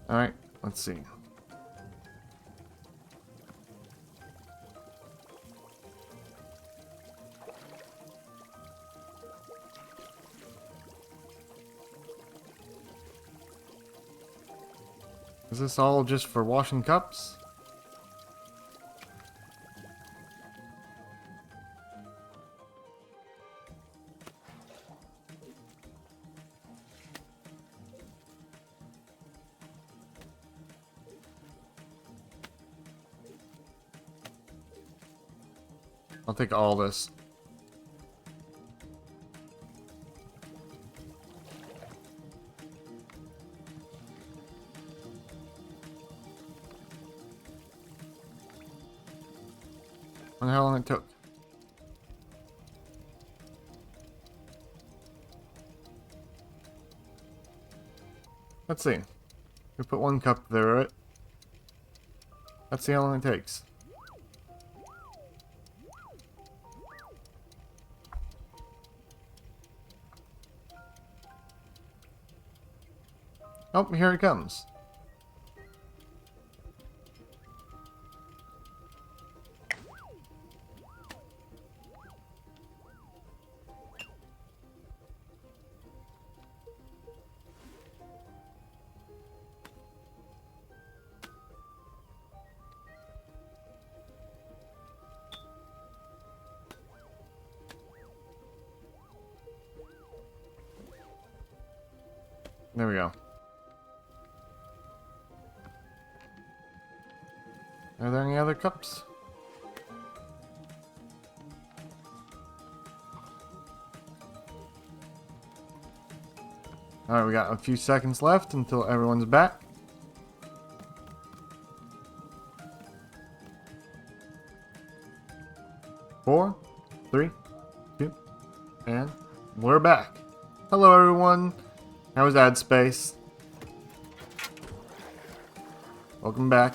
Speaker 1: Alright, let's see. Is this all just for washing cups? I'll take all this. Wonder how long it took. Let's see. We put one cup there, right? Let's see how long it takes. Oh, here it comes. There we go. Are there any other cups? Alright, we got a few seconds left until everyone's back. Four, three, two, and we're back. Hello everyone. How was ad space? Welcome back.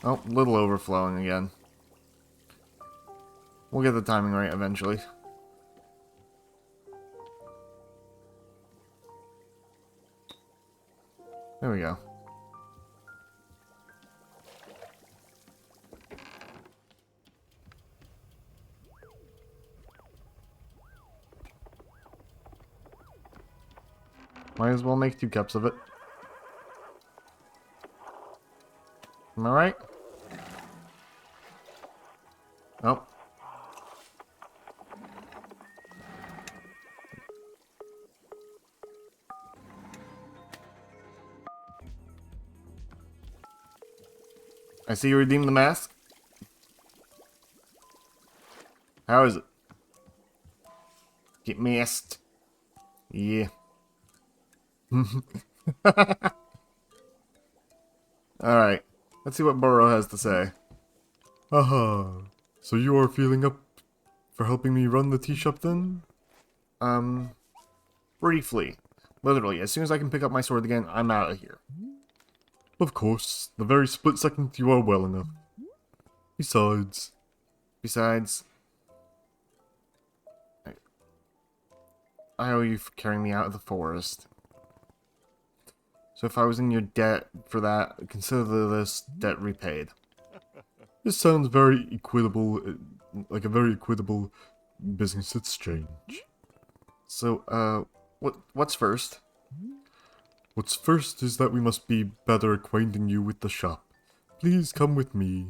Speaker 1: Oh, a little overflowing again. We'll get the timing right eventually. There we go. Might as well make 2 cups of it. Am I right? Nope. I see you redeemed the mask. How is it? Get masked. Yeah. Alright. Let's see what Burrow has to say.
Speaker 3: Aha. So you are feeling up for helping me run the tea shop then?
Speaker 1: Briefly. Literally, as soon as I can pick up my sword again, I'm out of here.
Speaker 3: Of course, the very split second you are well enough. Besides,
Speaker 1: I owe you for carrying me out of the forest. So if I was in your debt for that, consider this debt repaid.
Speaker 3: this sounds very equitable, like a very equitable business exchange.
Speaker 1: So, what's first?
Speaker 3: What's first is that we must be better acquainting you with the shop. Please come with me.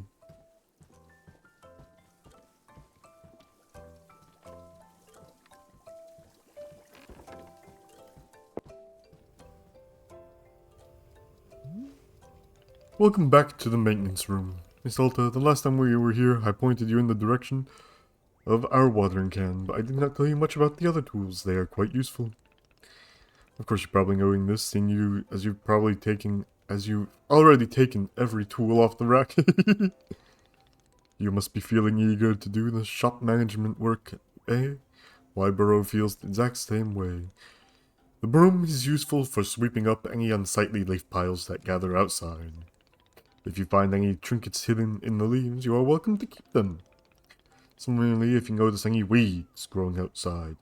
Speaker 3: Welcome back to the maintenance room. Miss Alta, the last time we were here, I pointed you in the direction of our watering can, but I did not tell you much about the other tools. They are quite useful. Of course, you're probably knowing this, seeing you as you've already taken every tool off the rack. You must be feeling eager to do the shop management work, eh? Why, Burrow feels the exact same way. The broom is useful for sweeping up any unsightly leaf piles that gather outside. If you find any trinkets hidden in the leaves, you are welcome to keep them. Similarly, if you notice any weeds growing outside,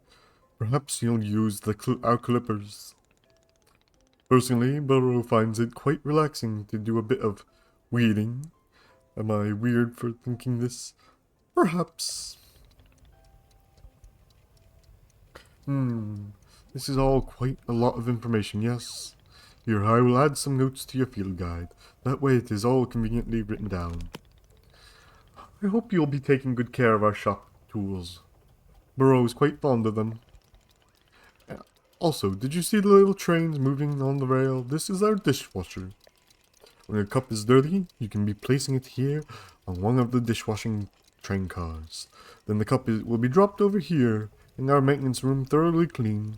Speaker 3: perhaps you'll use our clippers. Personally, Burrow finds it quite relaxing to do a bit of weeding. Am I weird for thinking this? Perhaps. This is all quite a lot of information, yes. Here, I will add some notes to your field guide. That way it is all conveniently written down. I hope you'll be taking good care of our shop tools. Burrow is quite fond of them. Also, did you see the little trains moving on the rail? This is our dishwasher. When your cup is dirty, you can be placing it here on one of the dishwashing train cars. Then the cup will be dropped over here in our maintenance room thoroughly cleaned.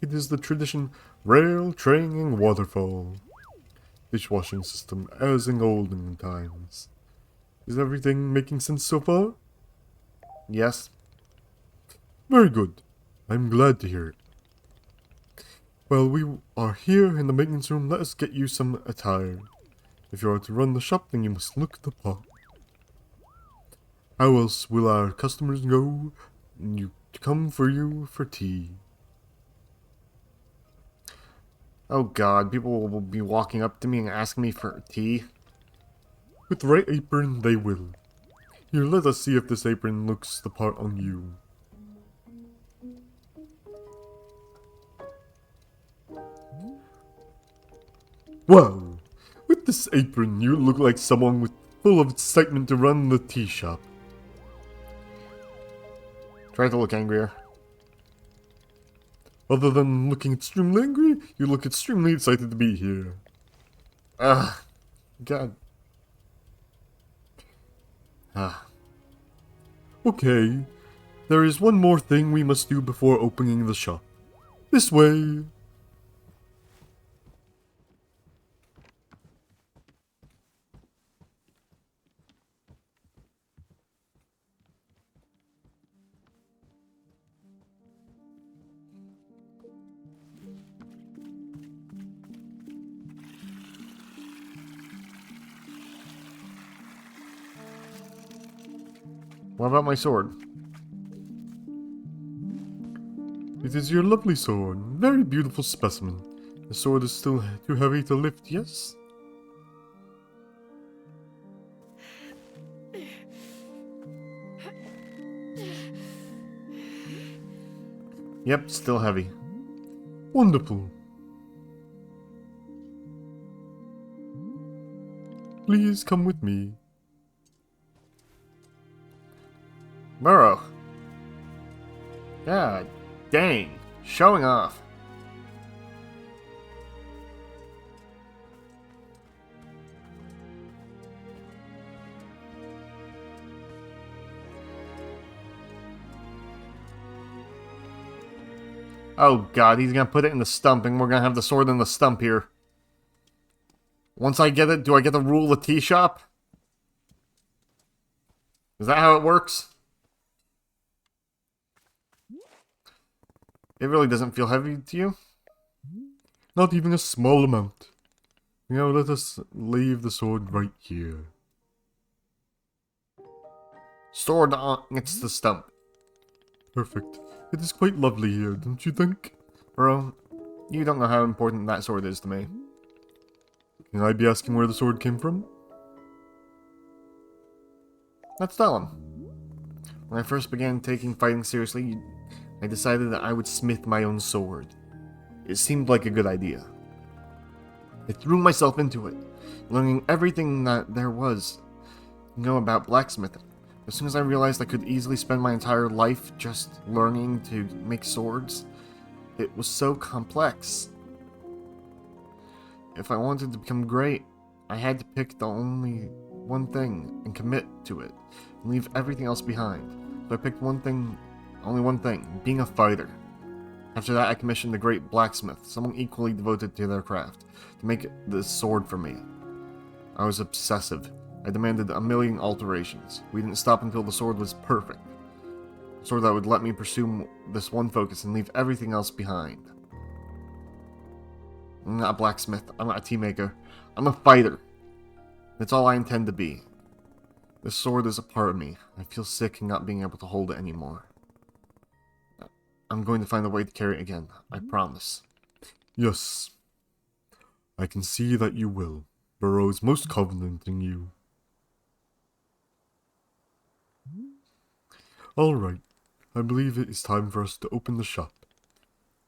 Speaker 3: It is the tradition rail, train, and waterfall dishwashing system as in olden times. Is everything making sense so far?
Speaker 1: Yes.
Speaker 3: Very good. I'm glad to hear it. Well, we are here in the maintenance room. Let us get you some attire. If you are to run the shop, then you must look the part. How else will our customers know you come for you for tea?
Speaker 1: Oh god, people will be walking up to me and asking me for tea.
Speaker 3: With the right apron, they will. Here, let us see if this apron looks the part on you. Wow! With this apron, you look like someone full of excitement to run the tea shop.
Speaker 1: Try to look angrier.
Speaker 3: Other than looking extremely angry, you look extremely excited to be here.
Speaker 1: Ugh. God.
Speaker 3: Okay, there is one more thing we must do before opening the shop. This way.
Speaker 1: What about my sword?
Speaker 3: It is your lovely sword. Very beautiful specimen. The sword is still too heavy to lift, yes?
Speaker 1: Yep, still heavy.
Speaker 3: Wonderful. Please come with me.
Speaker 1: Burrow. God dang. Showing off. Oh god, he's gonna put it in the stump and we're gonna have the sword in the stump here. Once I get it, do I get to rule the tea shop? Is that how it works? It really doesn't feel heavy to you?
Speaker 3: Not even a small amount. Now let us leave the sword right here.
Speaker 1: Sword on next to the stump.
Speaker 3: Perfect. It is quite lovely here, don't you think?
Speaker 1: Bro, you don't know how important that sword is to me.
Speaker 3: Can I be asking where the sword came from?
Speaker 1: Let's tell him. When I first began taking fighting seriously, I decided that I would smith my own sword. It seemed like a good idea. I threw myself into it, learning everything that there was to know about blacksmithing. As soon as I realized I could easily spend my entire life just learning to make swords, it was so complex. If I wanted to become great, I had to pick the only one thing and commit to it, and leave everything else behind. So I picked one thing, only one thing, being a fighter. After that, I commissioned a great blacksmith, someone equally devoted to their craft, to make this sword for me. I was obsessive. I demanded 1,000,000 alterations. We didn't stop until the sword was perfect. A sword that would let me pursue this one focus and leave everything else behind. I'm not a blacksmith. I'm not a tea maker. I'm a fighter. That's all I intend to be. This sword is a part of me. I feel sick in not being able to hold it anymore. I'm going to find a way to carry it again. I promise.
Speaker 3: Yes. I can see that you will. Burrow is most confident in you. Alright. I believe it is time for us to open the shop.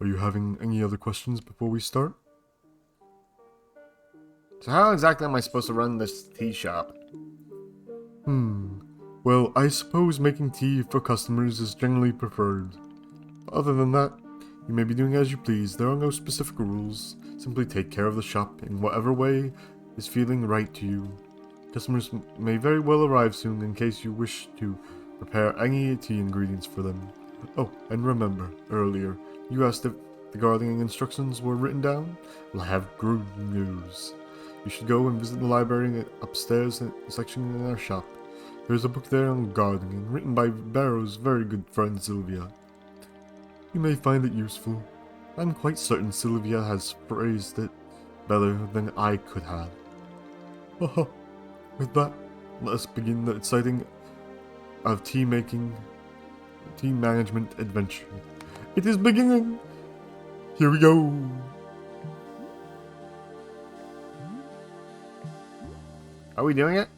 Speaker 3: Are you having any other questions before we start?
Speaker 1: So how exactly am I supposed to run this tea shop?
Speaker 3: Well, I suppose making tea for customers is generally preferred. Other than that, you may be doing as you please. There are no specific rules. Simply take care of the shop in whatever way is feeling right to you. Customers may very well arrive soon in case you wish to prepare any tea ingredients for them. Oh, and remember, earlier, you asked if the gardening instructions were written down? Well, I have good news. You should go and visit the library upstairs section in our shop. There's a book there on gardening, written by Barrow's very good friend Sylvia. You may find it useful. I'm quite certain Sylvia has phrased it better than I could have. Haha. With that, let us begin the exciting tea management adventure. It is beginning! Here we go!
Speaker 1: Are we doing it?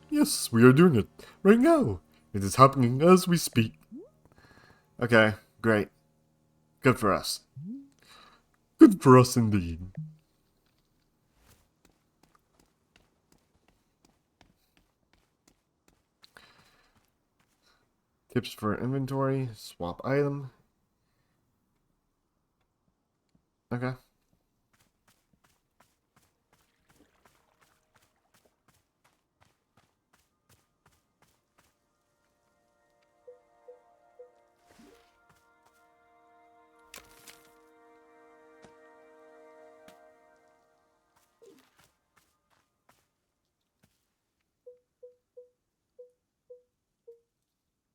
Speaker 3: Yes, we are doing it. Right now. It is happening as we speak.
Speaker 1: Okay, great. Good for us.
Speaker 3: Good for us indeed.
Speaker 1: Tips for inventory, swap item. Okay.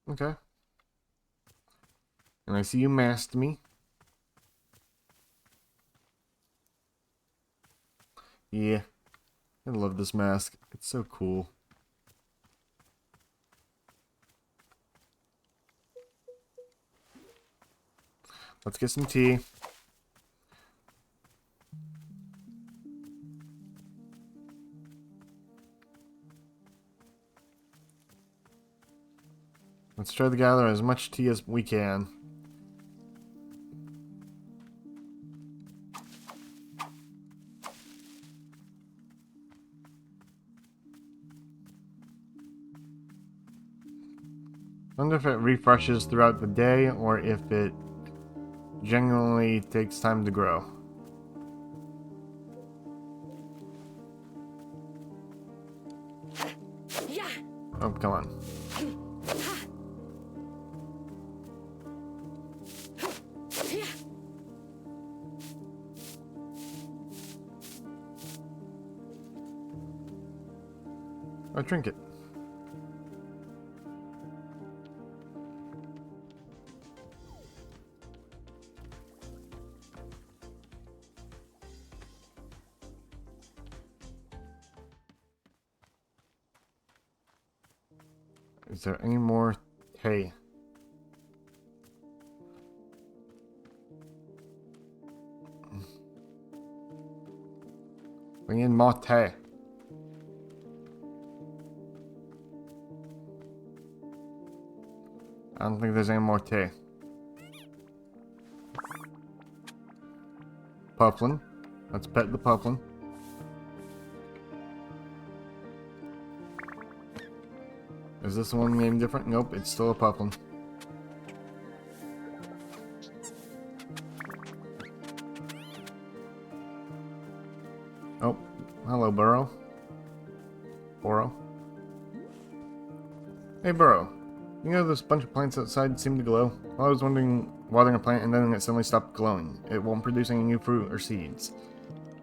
Speaker 1: Okay. And I see you masked me. Yeah. I love this mask. It's so cool. Let's get some tea. Let's try to gather as much tea as we can. I wonder if it refreshes throughout the day or if it genuinely takes time to grow. Oh, come on. A trinket. Is there any more hay? Bring in more tea. I don't think there's any more tea. Pufflin. Let's pet the Pufflin. Is this one named different? Nope, it's still a Pufflin. Oh, hello, Burrow. Burrow. Hey, Burrow. You know those bunch of plants outside seem to glow? Well, I was wondering, watering a plant and then it suddenly stopped glowing. It won't produce any new fruit or seeds.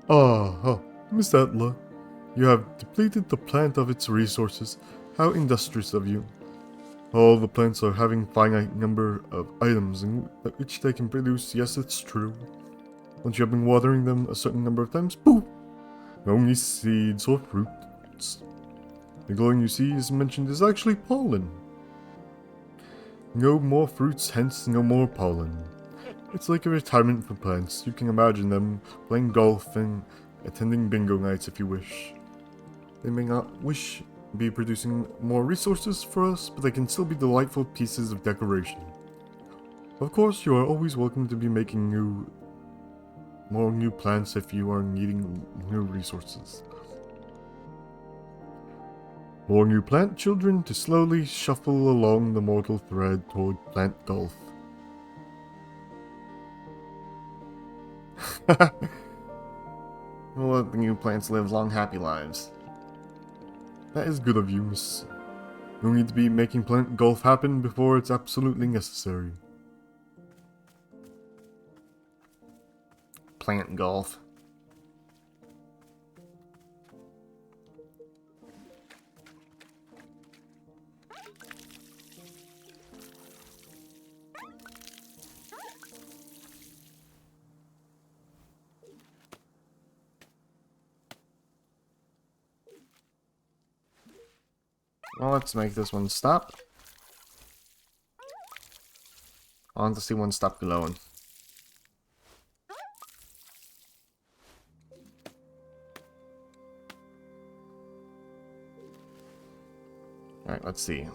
Speaker 3: Oh, Miss Atla. You have depleted the plant of its resources. How industrious of you. All the plants are having finite number of items in which they can produce. Yes, it's true. Once you have been watering them a certain number of times, poof! No new seeds or fruits. The glowing you see is mentioned is actually pollen. No more fruits, hence no more pollen. It's like a retirement for plants. You can imagine them playing golf and attending bingo nights if you wish. They may not wish be producing more resources for us, but they can still be delightful pieces of decoration. Of course, you are always welcome to be making more new plants if you are needing new resources. More new plant children to slowly shuffle along the mortal thread toward plant golf.
Speaker 1: We'll let the new plants live long, happy lives.
Speaker 3: That is good of you, miss. You'll need to be making plant golf happen before it's absolutely necessary.
Speaker 1: Plant golf. Well, let's make this one stop. I want to see one stop glowing. Alright, let's see.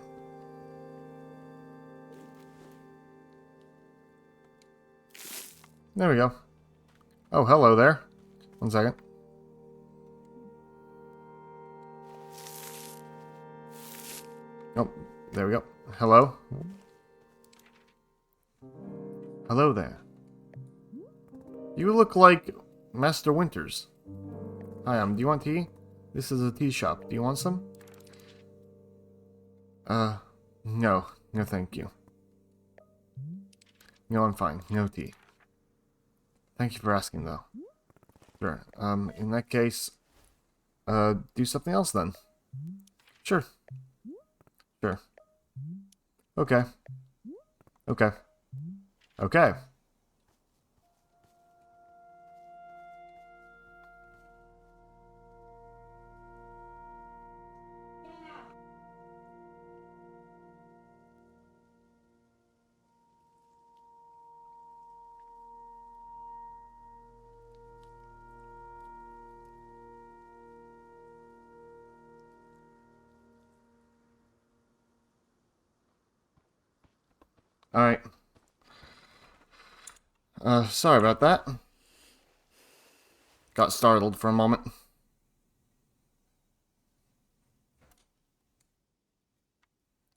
Speaker 1: There we go. Oh, hello there. One second. Oh, there we go. Hello? Hello there. You look like Master Winters. Hi, do you want tea? This is a tea shop. Do you want some? No. No, thank you. No, I'm fine. No tea. Thank you for asking, though. Sure. In that case, do something else then. Sure. Sure. Okay. Okay. Okay. Alright. Sorry about that. Got startled for a moment.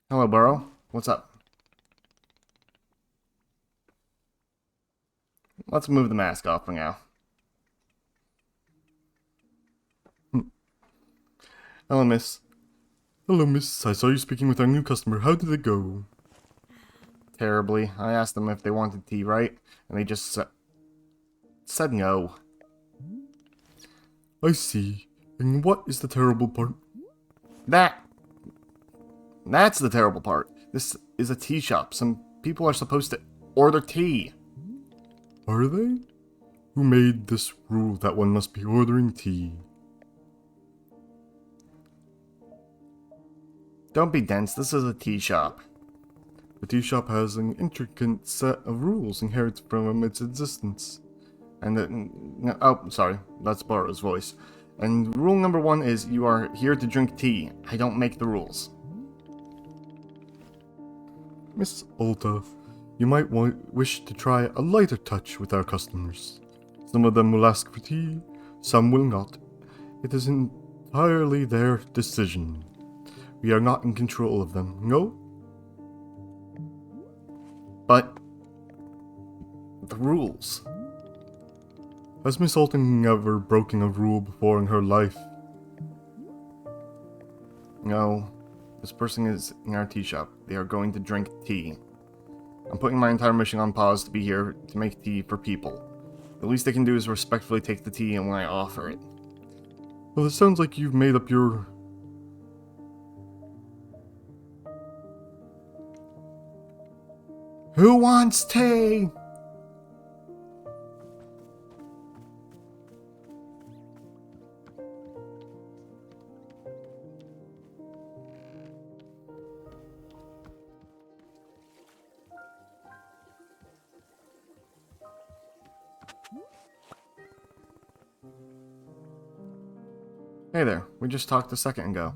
Speaker 1: Hello, Burrow. What's up? Let's move the mask off for now. Hello, miss.
Speaker 3: Hello, miss. I saw you speaking with our new customer. How did it go?
Speaker 1: Terribly. I asked them if they wanted tea, right? And they just said no.
Speaker 3: I see. And what is the terrible part?
Speaker 1: That's the terrible part. This is a tea shop. Some people are supposed to order tea.
Speaker 3: Are they? Who made this rule that one must be ordering tea?
Speaker 1: Don't be dense. This is a tea shop.
Speaker 3: The tea shop has an intricate set of rules inherited from its existence.
Speaker 1: And oh, sorry, that's Burrow's voice. And rule number 1 is you are here to drink tea. I don't make the rules.
Speaker 3: Miss Alta, you might wish to try a lighter touch with our customers. Some of them will ask for tea, some will not. It is entirely their decision. We are not in control of them, no?
Speaker 1: But the rules.
Speaker 3: Has Miss Alton ever broken a rule before in her life?
Speaker 1: No, this person is in our tea shop. They are going to drink tea. I'm putting my entire mission on pause to be here to make tea for people. The least they can do is respectfully take the tea when I offer it.
Speaker 3: Well, it sounds like you've made up your...
Speaker 1: Who wants tea? Hey there, we just talked a second ago.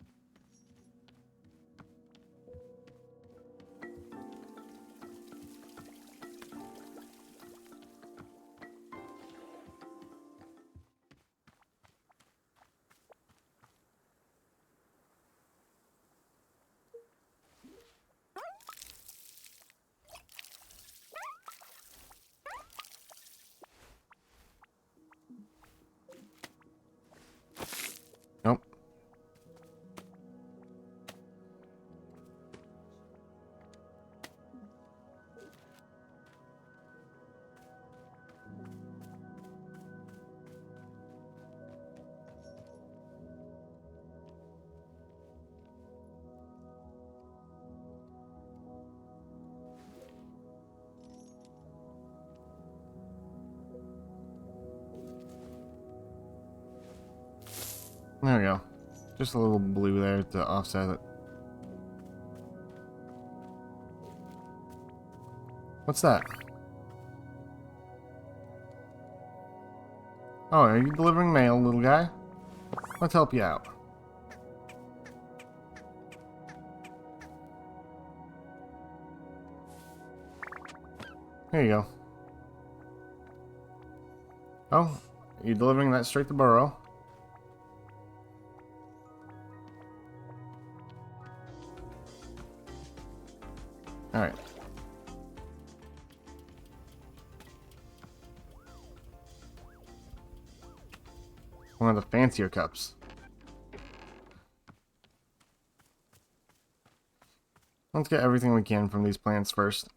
Speaker 1: There we go. Just a little blue there to offset it. What's that? Oh, are you delivering mail, little guy? Let's help you out. Here you go. Oh, you're delivering that straight to Burrow. Alright. One of the fancier cups. Let's get everything we can from these plants first.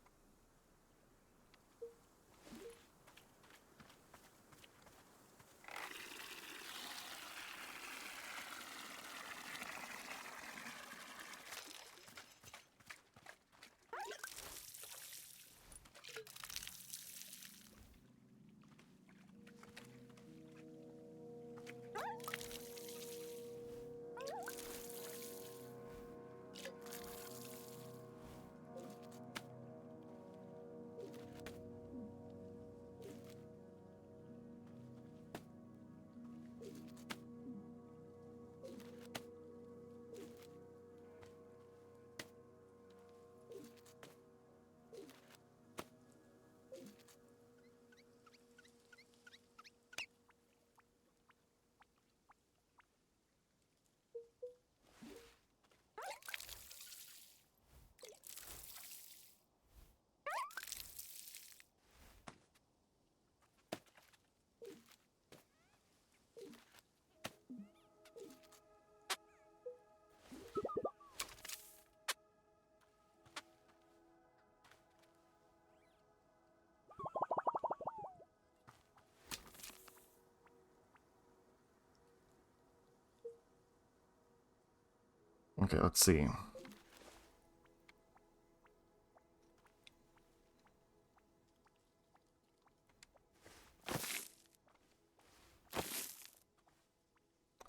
Speaker 1: Okay, let's see.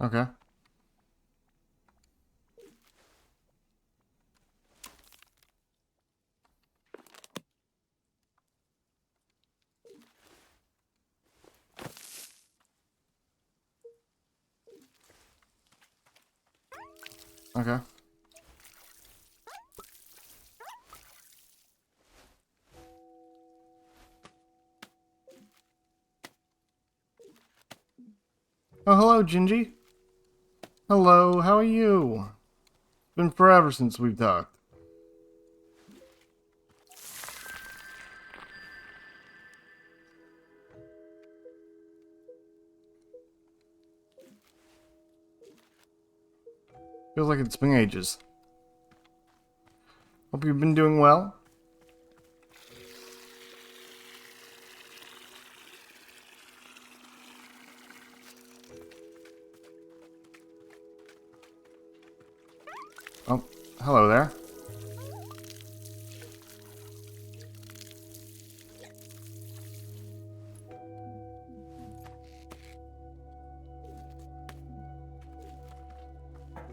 Speaker 1: Okay. Okay. Oh, hello, Gingy. Hello, how are you? It's been forever since we've talked. Feels like it's been ages. Hope you've been doing well. Oh, hello there.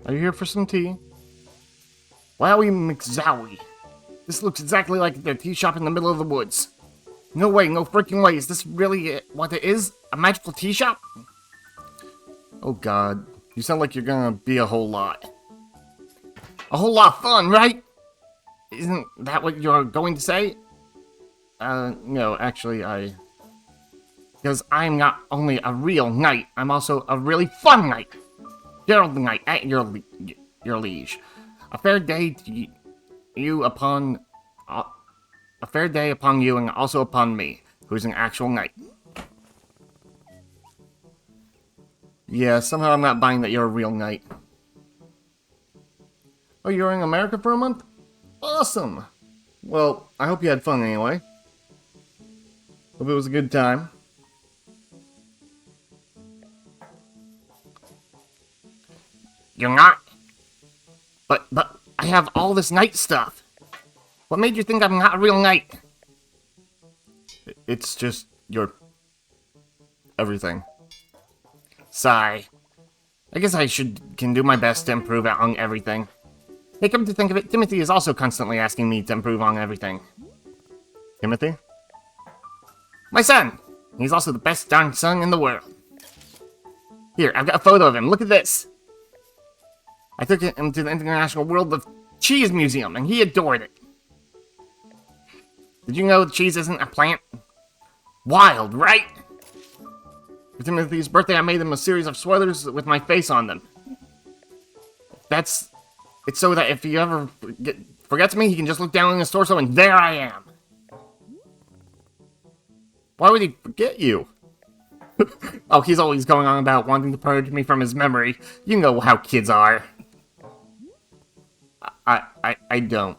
Speaker 1: Are you here for some tea? Wowie McZowie. This looks exactly like the tea shop in the middle of the woods. No way, no freaking way. Is this really what it is? A magical tea shop? Oh god. You sound like you're gonna be a whole lot. A whole lot of fun, right? Isn't that what you're going to say? No, actually, because I'm not only a real knight, I'm also a really fun knight. Gerald the Knight, at your liege. A fair day to you upon... a fair day upon you and also upon me, who's an actual knight. Yeah, somehow I'm not buying that you're a real knight. Oh, you're in America for a month? Awesome! Well, I hope you had fun anyway. Hope it was a good time. You're not? But I have all this knight stuff. What made you think I'm not a real knight? It's just your... everything. Sigh. I guess I can do my best to improve on everything. Hey, come to think of it, Timothy is also constantly asking me to improve on everything.
Speaker 3: Timothy?
Speaker 1: My son! He's also the best darn son in the world. Here, I've got a photo of him. Look at this. I took him to the International World of Cheese Museum, and he adored it. Did you know cheese isn't a plant? Wild, right? For Timothy's birthday, I made him a series of sweaters with my face on them. It's so that if he ever forgets me, he can just look down in his torso, and there I am. Why would he forget you? Oh, he's always going on about wanting to purge me from his memory. You know how kids are. I don't.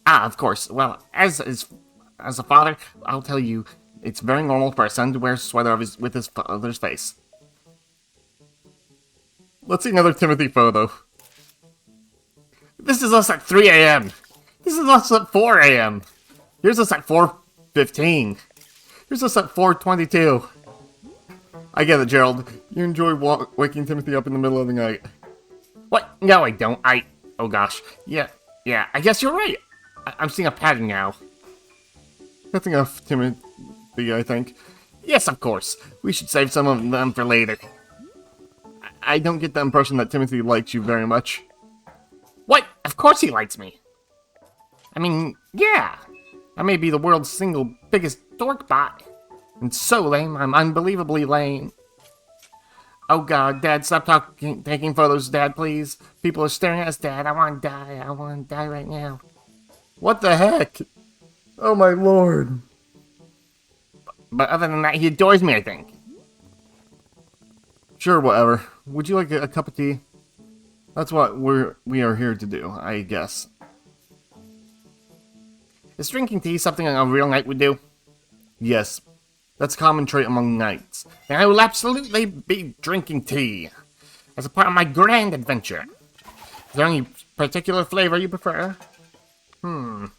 Speaker 1: Ah, of course. Well, as a father, I'll tell you, it's very normal for a son to wear a sweater with his father's face.
Speaker 3: Let's see another Timothy photo.
Speaker 1: This is us at 3 a.m. This is us at 4 a.m. Here's us at 4:15. Here's us at 4:22.
Speaker 3: I get it, Gerald. You enjoy waking Timothy up in the middle of the night.
Speaker 1: What? No, I don't. Oh gosh. Yeah, I guess you're right. I'm seeing a pattern now.
Speaker 3: That's enough, Timothy, I think.
Speaker 1: Yes, of course. We should save some of them for later.
Speaker 3: I don't get the impression that Timothy likes you very much.
Speaker 1: What? Of course he likes me. I mean, yeah. I may be the world's single biggest dork bot. And so lame, I'm unbelievably lame. Oh god, Dad, stop taking photos, Dad, please. People are staring at us, Dad. I want to die. I want to die right now.
Speaker 3: What the heck? Oh my lord.
Speaker 1: But other than that, he adores me, I think.
Speaker 3: Sure, whatever. Would you like a cup of tea? That's what we are here to do, I guess.
Speaker 1: Is drinking tea something a real knight would do?
Speaker 3: Yes. That's a common trait among knights.
Speaker 1: Then I will absolutely be drinking tea. As a part of my grand adventure. Is there any particular flavor you prefer? Well,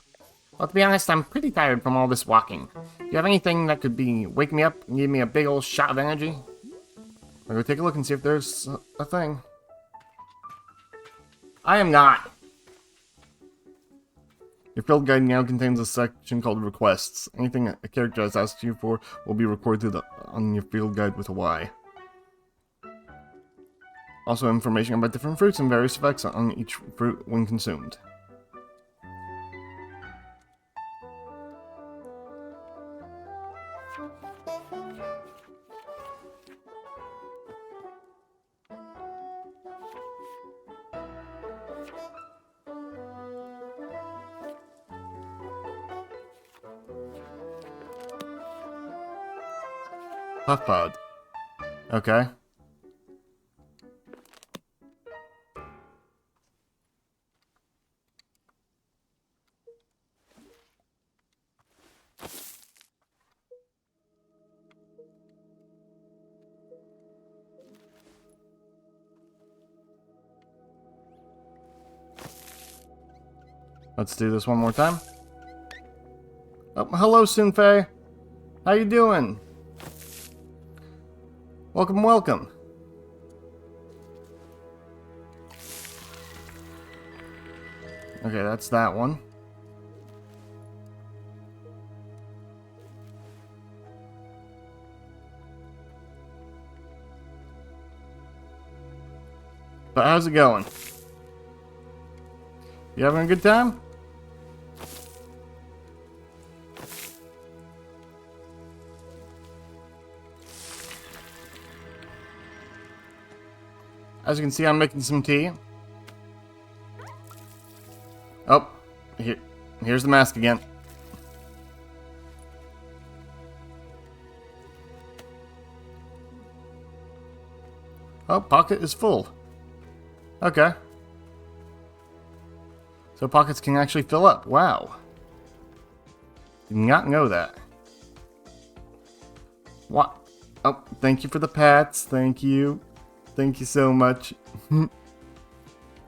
Speaker 1: to be honest, I'm pretty tired from all this walking. Do you have anything that could wake me up and give me a big old shot of energy?
Speaker 3: I'll go take a look and see if there's a thing.
Speaker 1: I am not.
Speaker 3: Your field guide now contains a section called Requests. Anything a character has asked you for will be recorded on your field guide with a Y. Also, information about different fruits and various effects on each fruit when consumed. Puffpod. Okay. Let's do this one more time. Oh, hello, Sunfei. How you doing? Welcome, welcome. Okay, that's that one. But how's it going? You having a good time? As you can see, I'm making some tea. Oh, here's the mask again. Oh, pocket is full. Okay. So pockets can actually fill up. Wow. Did not know that. What? Oh, thank you for the pats. Thank you. Thank you so much.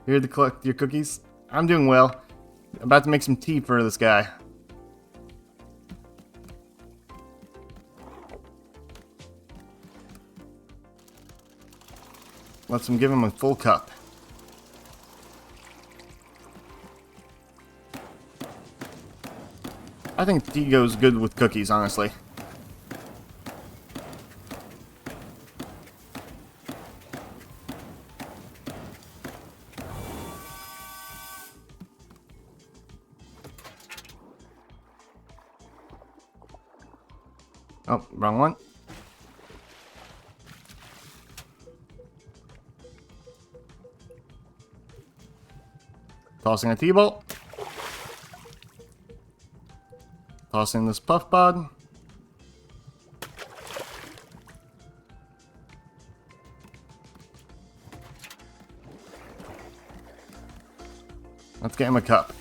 Speaker 3: Here to collect your cookies. I'm doing well. About to make some tea for this guy.
Speaker 1: lets him give him a full cup. I think tea goes good with cookies, honestly. Oh, wrong one. Tossing a tea ball. Tossing this puff pod. Let's get him a cup.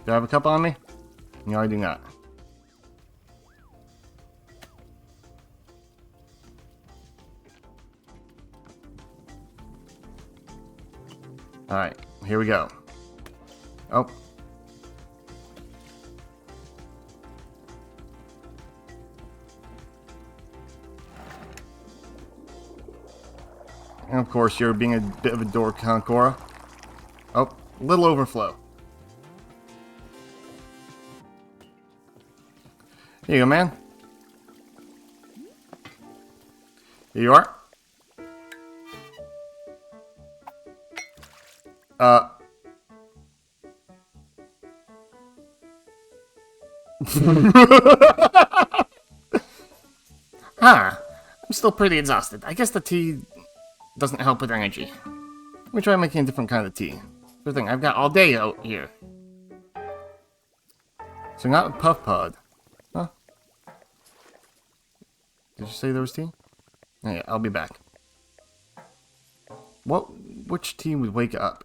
Speaker 1: Do I have a cup on me? No, I do not. Alright, here we go. Oh. And of course, you're being a bit of a dork, huh, Cora? Oh, little overflow. Here you go, man. Here you are. Huh. I'm still pretty exhausted. I guess the tea doesn't help with energy. Let me try making a different kind of tea. Good thing, I've got all day out here. So not a puff pod. Huh? Did you say there was tea? Oh, yeah, I'll be back. Which tea would wake up?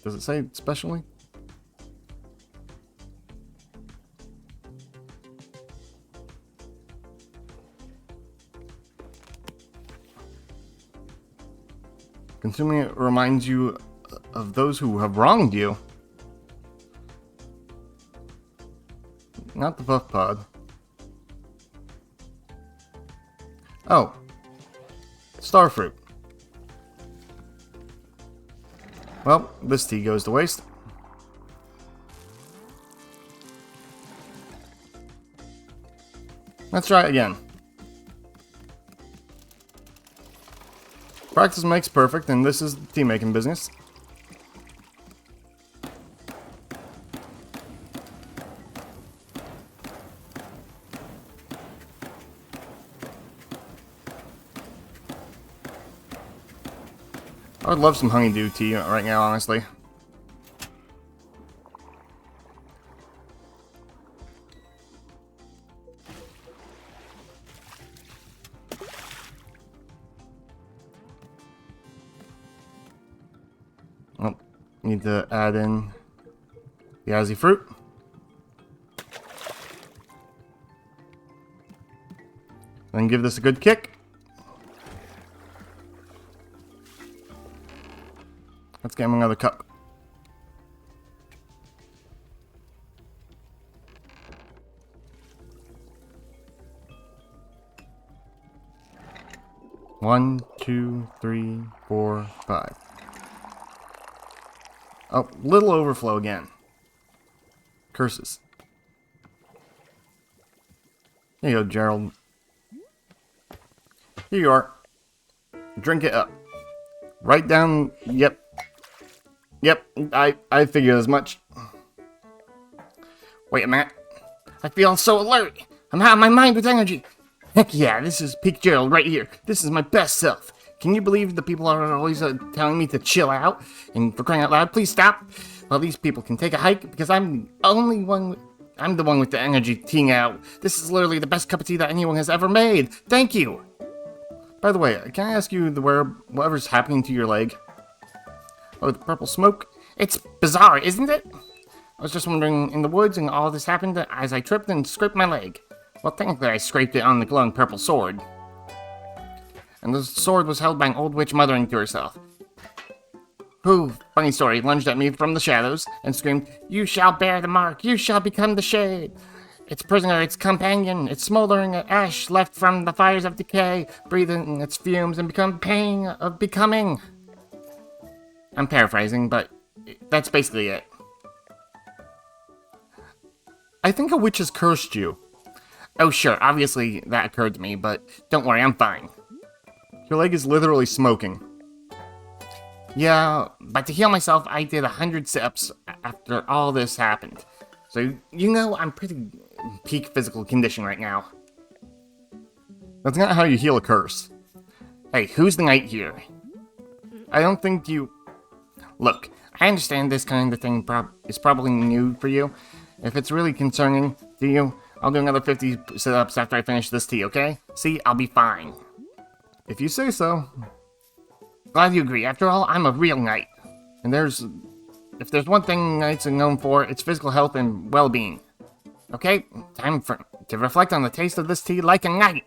Speaker 1: Does it say specially? Consuming it reminds you of those who have wronged you. Not the puff pod. Oh. Starfruit. Well, this tea goes to waste. Let's try it again. Practice makes perfect, and this is tea making business. I would love some honeydew tea right now, honestly. Oh, need to add in the Azzy fruit. Then give this a good kick. Let's get him another cup. One, two, three, 4, 5. Oh, little overflow again. Curses. Here you go, Gerald. Here you are. Drink it up. Right down. Yep. Yep, I figured as much. Wait a minute. I feel so alert. I'm out of my mind with energy. Heck yeah, this is peak Gerald right here. This is my best self. Can you believe the people are always telling me to chill out? And for crying out loud, please stop. Well, these people can take a hike because I'm the one with the energy teeing out. This is literally the best cup of tea that anyone has ever made. Thank you. By the way, can I ask you whatever's happening to your leg? Oh, the purple smoke? It's bizarre, isn't it? I was just wandering in the woods and all this happened as I tripped and scraped my leg. Well, technically I scraped it on the glowing purple sword. And the sword was held by an old witch muttering to herself. Who, funny story, lunged at me from the shadows and screamed, "You shall bear the mark, you shall become the shade." its prisoner, its companion, its smoldering ash left from the fires of decay, breathing its fumes and become pain of becoming. I'm paraphrasing, but that's basically it. I think a witch has cursed you. Oh sure, obviously that occurred to me, but don't worry, I'm fine. Your leg is literally smoking. Yeah, but to heal myself, I did 100 sit-ups after all this happened. So, you know, I'm pretty peak physical condition right now. That's not how you heal a curse. Hey, who's the knight here? I don't think you... Look, I understand this kind of thing is probably new for you. If it's really concerning to you, I'll do another 50 sit-ups after I finish this tea, okay? See, I'll be fine. If you say so. Glad you agree. After all, I'm a real knight. And if there's one thing knights are known for, it's physical health and well-being. Okay, time to reflect on the taste of this tea like a knight.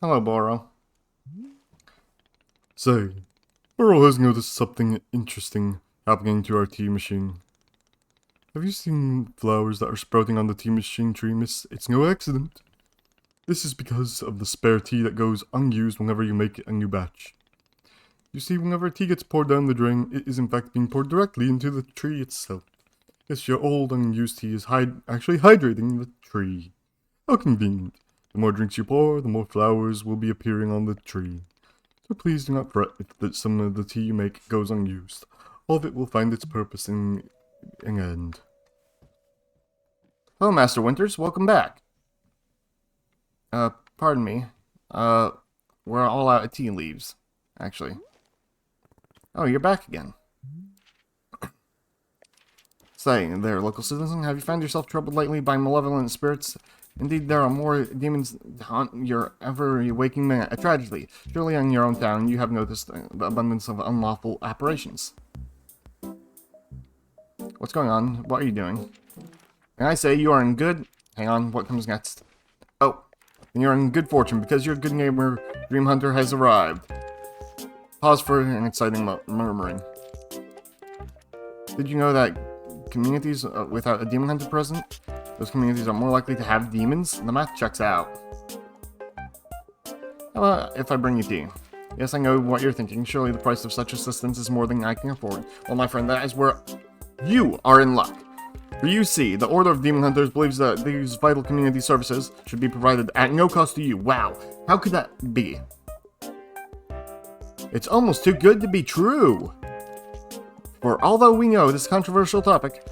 Speaker 1: Hello, Boro.
Speaker 3: Say, Burrow has noticed something interesting happening to our tea machine. Have you seen flowers that are sprouting on the tea machine tree, miss? It's no accident. This is because of the spare tea that goes unused whenever you make a new batch. You see, whenever tea gets poured down the drain, it is in fact being poured directly into the tree itself. Yes, your old unused tea is actually hydrating the tree. How convenient. The more drinks you pour, the more flowers will be appearing on the tree. So please do not fret if some of the tea you make goes unused. All of it will find its purpose in the end.
Speaker 1: Hello, Master Winters. Welcome back. Pardon me. We're all out of tea leaves, actually. Oh, you're back again. Say there, local citizen, have you found yourself troubled lately by malevolent spirits? Indeed, there are more demons to haunt your every waking minute. A tragedy. Surely in your own town, you have noticed the abundance of unlawful apparitions. What's going on? What are you doing? And I say you are in good... Hang on, what comes next? Oh, and you're in good fortune because your good neighbor, Dream Hunter, has arrived. Pause for an exciting murmuring. Did you know that communities without a demon hunter present, those communities are more likely to have demons? The math checks out. How about if I bring you tea? Yes, I know what you're thinking. Surely the price of such assistance is more than I can afford. Well, my friend, that is where you are in luck. For you see, the Order of Demon Hunters believes that these vital community services should be provided at no cost to you. Wow, how could that be? It's almost too good to be true. For although we know this controversial topic,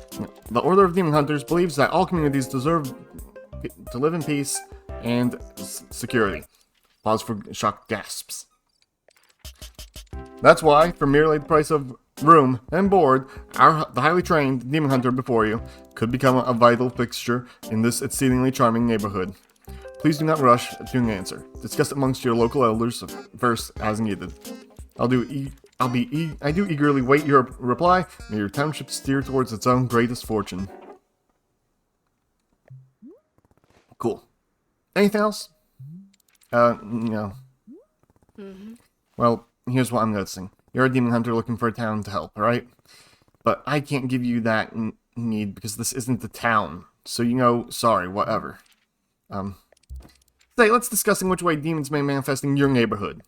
Speaker 1: the Order of Demon Hunters believes that all communities deserve to live in peace and security. Pause for shocked gasps. That's why, for merely the price of room and board, the highly trained Demon Hunter before you could become a vital fixture in this exceedingly charming neighborhood. Please do not rush to an answer. Discuss it amongst your local elders first as needed. I do eagerly wait your reply. May your township steer towards its own greatest fortune. Cool. Anything else? No. Well, here's what I'm noticing. You're a demon hunter looking for a town to help, right? But I can't give you that need because this isn't the town. So, sorry, whatever. Today, let's discuss in which way demons may manifest in your neighborhood.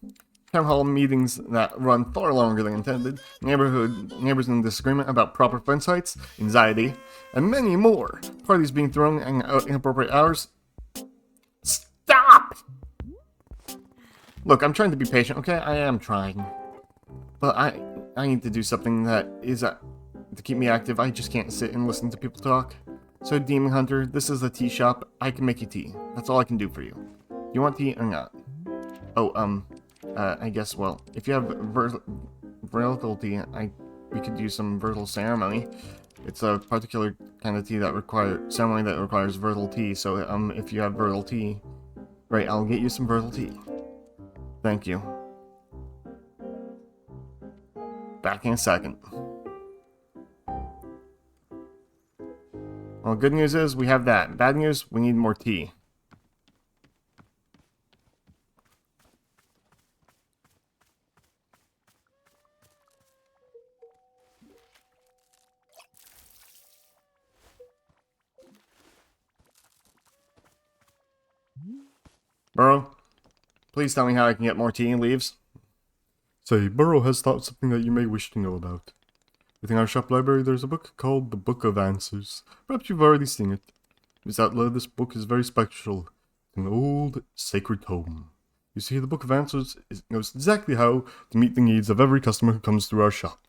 Speaker 1: Town hall meetings that run far longer than intended, neighbors in disagreement about proper fence heights, anxiety, and many more. Parties being thrown at inappropriate hours. Stop! Look, I'm trying to be patient, okay? I am trying. But I need to do something that is to keep me active. I just can't sit and listen to people talk. So, Demon Hunter, this is a tea shop. I can make you tea. That's all I can do for you. You want tea or not? Oh, I guess, well, if you have vertical tea, we could use some vertical ceremony. It's a particular kind of tea that requires vertical tea, so, if you have vertical tea, right, I'll get you some vertical tea. Thank you. Back in a second. Well, good news is we have that. Bad news, we need more tea. Burrow, please tell me how I can get more tea and leaves.
Speaker 3: Say, Burrow has thought something that you may wish to know about. Within our shop library, there's a book called the Book of Answers. Perhaps you've already seen it. Miss Outlaw, this book is very special. An old, sacred tome. You see, the Book of Answers knows exactly how to meet the needs of every customer who comes through our shop.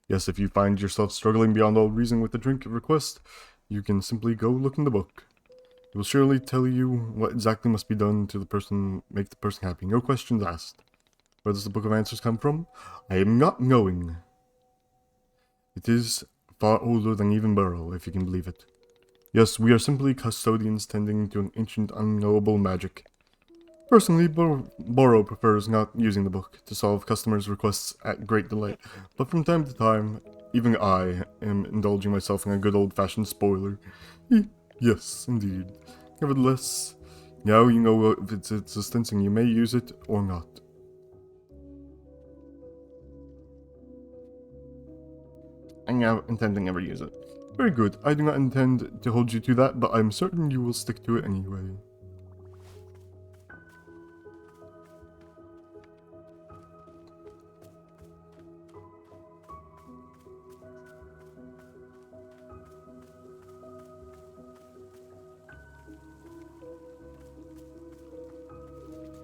Speaker 3: Yes, if you find yourself struggling beyond all reason with a drink request, you can simply go look in the book. It will surely tell you what exactly must be done to make the person happy. No questions asked. Where does the Book of Answers come from? I am not knowing. It is far older than even Burrow, if you can believe it. Yes, we are simply custodians tending to an ancient, unknowable magic. Personally, Burrow prefers not using the book to solve customers' requests at great delay, but from time to time, even I am indulging myself in a good old-fashioned spoiler. Yes, indeed. Nevertheless, now you know of its existence and you may use it or not.
Speaker 1: I'm not intending to never use it.
Speaker 3: Very good. I do not intend to hold you to that, but I'm certain you will stick to it anyway.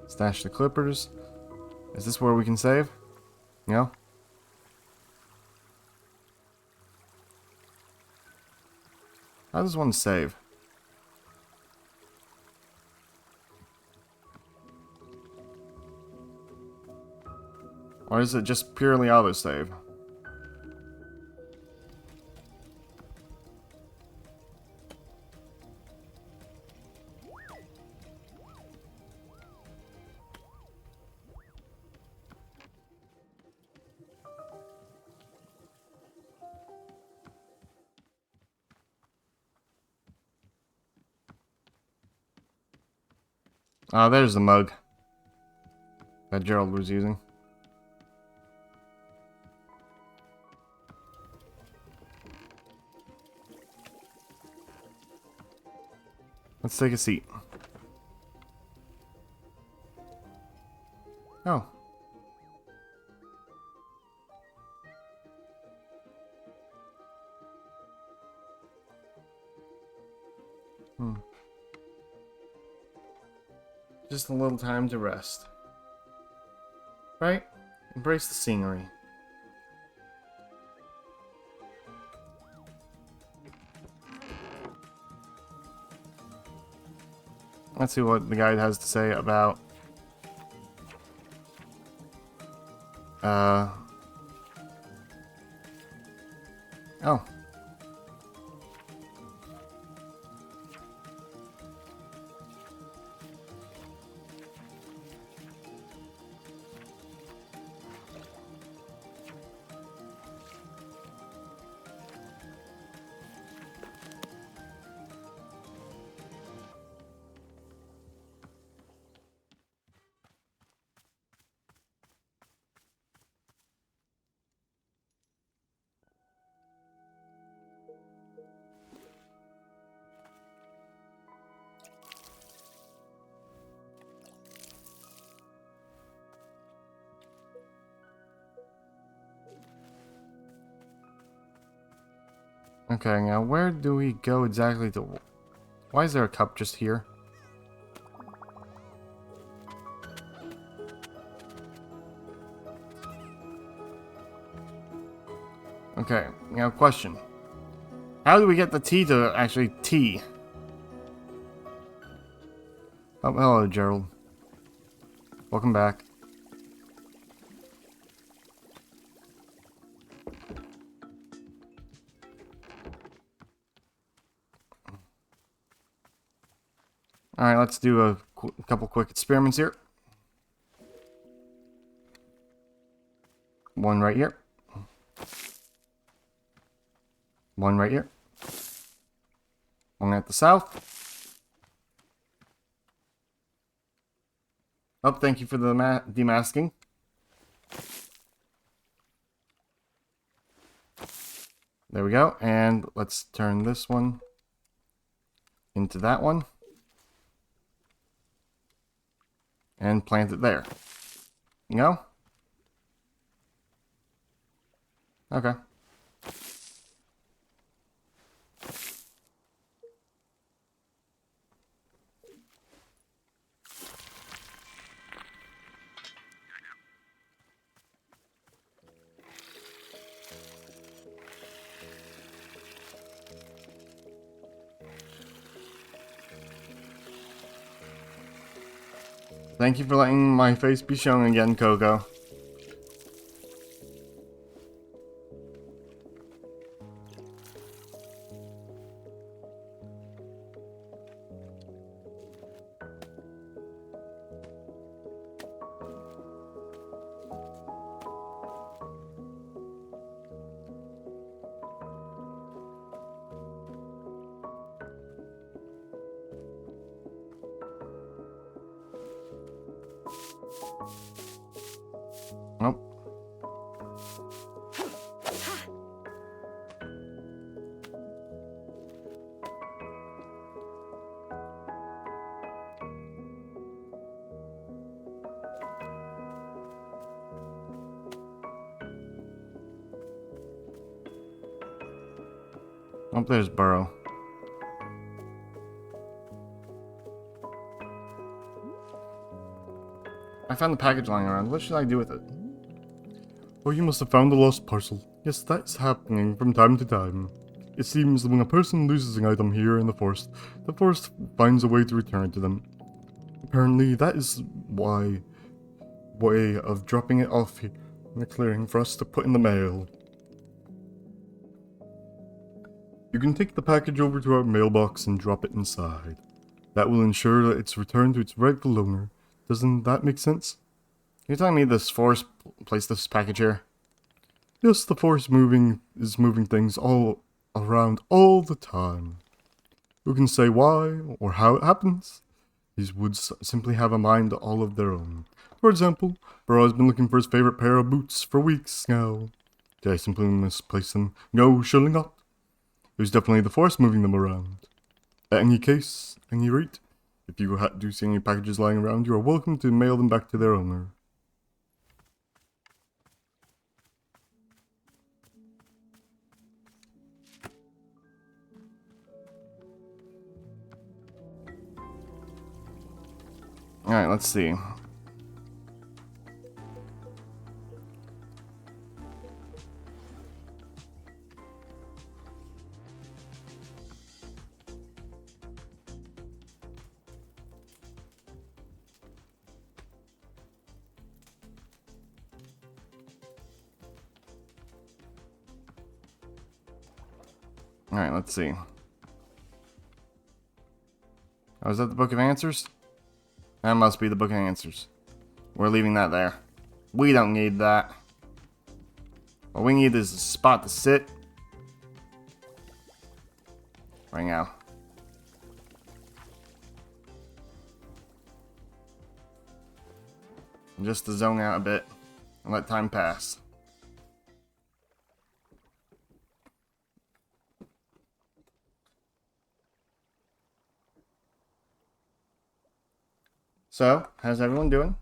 Speaker 1: Stash the clippers. Is this where we can save? No? How does one save? Or is it just purely autosave? Oh, there's the mug that Gerald was using. Let's take a seat. Oh. Just a little time to rest. Right? Embrace the scenery. Let's see what the guide has to say about oh. Okay, now where do we go exactly to... Why is there a cup just here? Okay, now question. How do we get the tea to actually tea? Oh, hello, Gerald. Welcome back. Alright, let's do a couple quick experiments here. One right here. One right here. One at the south. Oh, thank you for the demasking. There we go. And let's turn this one into that one. And plant it there. No? Okay. Thank you for letting my face be shown again, Coco. Nope. Oh, there's Burrow. I found the package lying around. What should I do with it?
Speaker 3: Oh, you must have found the lost parcel. Yes, that's happening from time to time. It seems that when a person loses an item here in the forest finds a way to return it to them. Apparently, that is way of dropping it off here in the clearing for us to put in the mail. You can take the package over to our mailbox and drop it inside. That will ensure that it's returned to its rightful owner. Doesn't that make sense?
Speaker 1: You're telling me this forest placed this package here?
Speaker 3: Yes, the forest is moving things all around all the time. Who can say why or how it happens? These woods simply have a mind all of their own. For example, Burrow has been looking for his favorite pair of boots for weeks now. Did I simply misplace them? No, surely not. It was definitely the forest moving them around. At any rate, if you do see any packages lying around, you are welcome to mail them back to their owner.
Speaker 1: Alright, let's see. Alright, let's see. Oh, is that the Book of Answers? That must be the Book of Answers. We're leaving that there. We don't need that. What we need is a spot to sit. Right now. Just to zone out a bit and let time pass. So, how's everyone doing?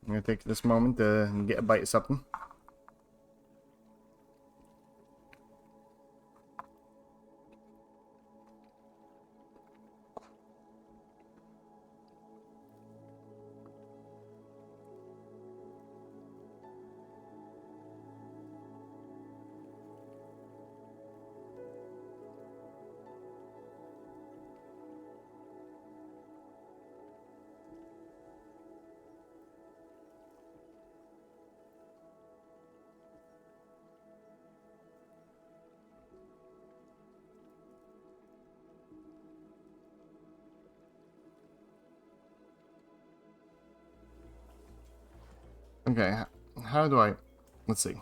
Speaker 1: I'm gonna take this moment to get a bite of something. Okay, how do I... Let's see.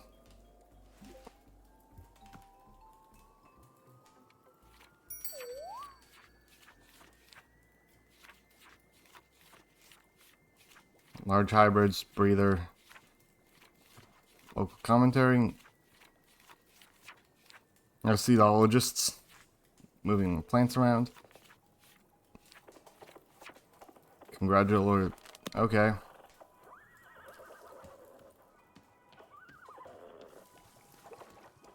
Speaker 1: Large hybrids, breather. Local commentary. Seedologists. Moving plants around. Congratulatory. Okay.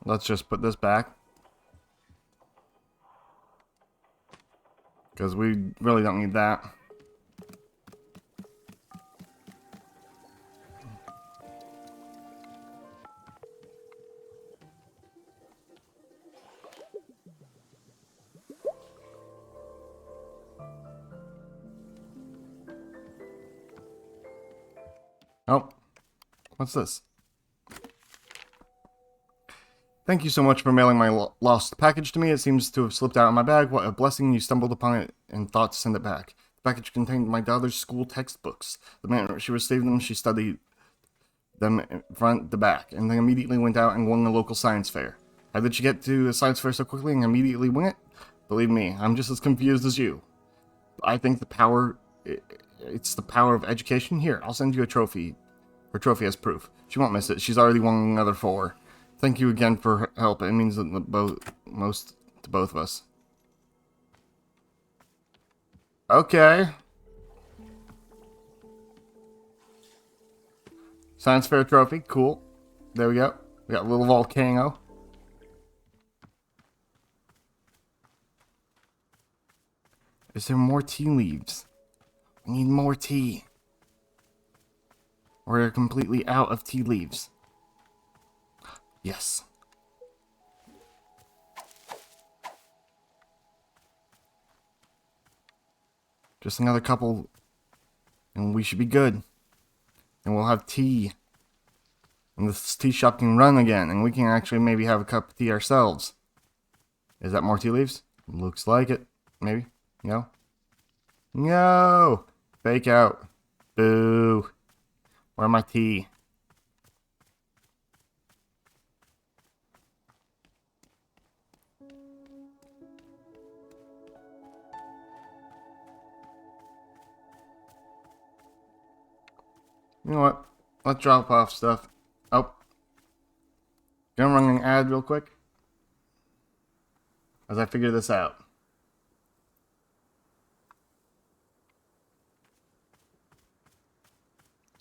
Speaker 1: Let's just put this back. Because we really don't need that. Oh, what's this? Thank you so much for mailing my lost package to me. It seems to have slipped out of my bag. What a blessing you stumbled upon it and thought to send it back. The package contained my daughter's school textbooks. The minute she received them, she studied them front to back, and then immediately went out and won the local science fair. How did she get to the science fair so quickly and immediately win it? Believe me, I'm just as confused as you. I think it's the power of education. Here, I'll send you a trophy. Her trophy as proof. She won't miss it. She's already won another 4. Thank you again for her help. It means most to both of us. Okay. Science fair trophy. Cool. There we go. We got a little volcano. Is there more tea leaves? I need more tea. We're completely out of tea leaves. Yes. Just another couple, and we should be good. And we'll have tea. And this tea shop can run again, and we can actually maybe have a cup of tea ourselves. Is that more tea leaves? Looks like it. Maybe? No? No! Fake out. Boo. Where my tea? You know what? Let's drop off stuff. Oh. Gonna run an ad real quick. As I figure this out.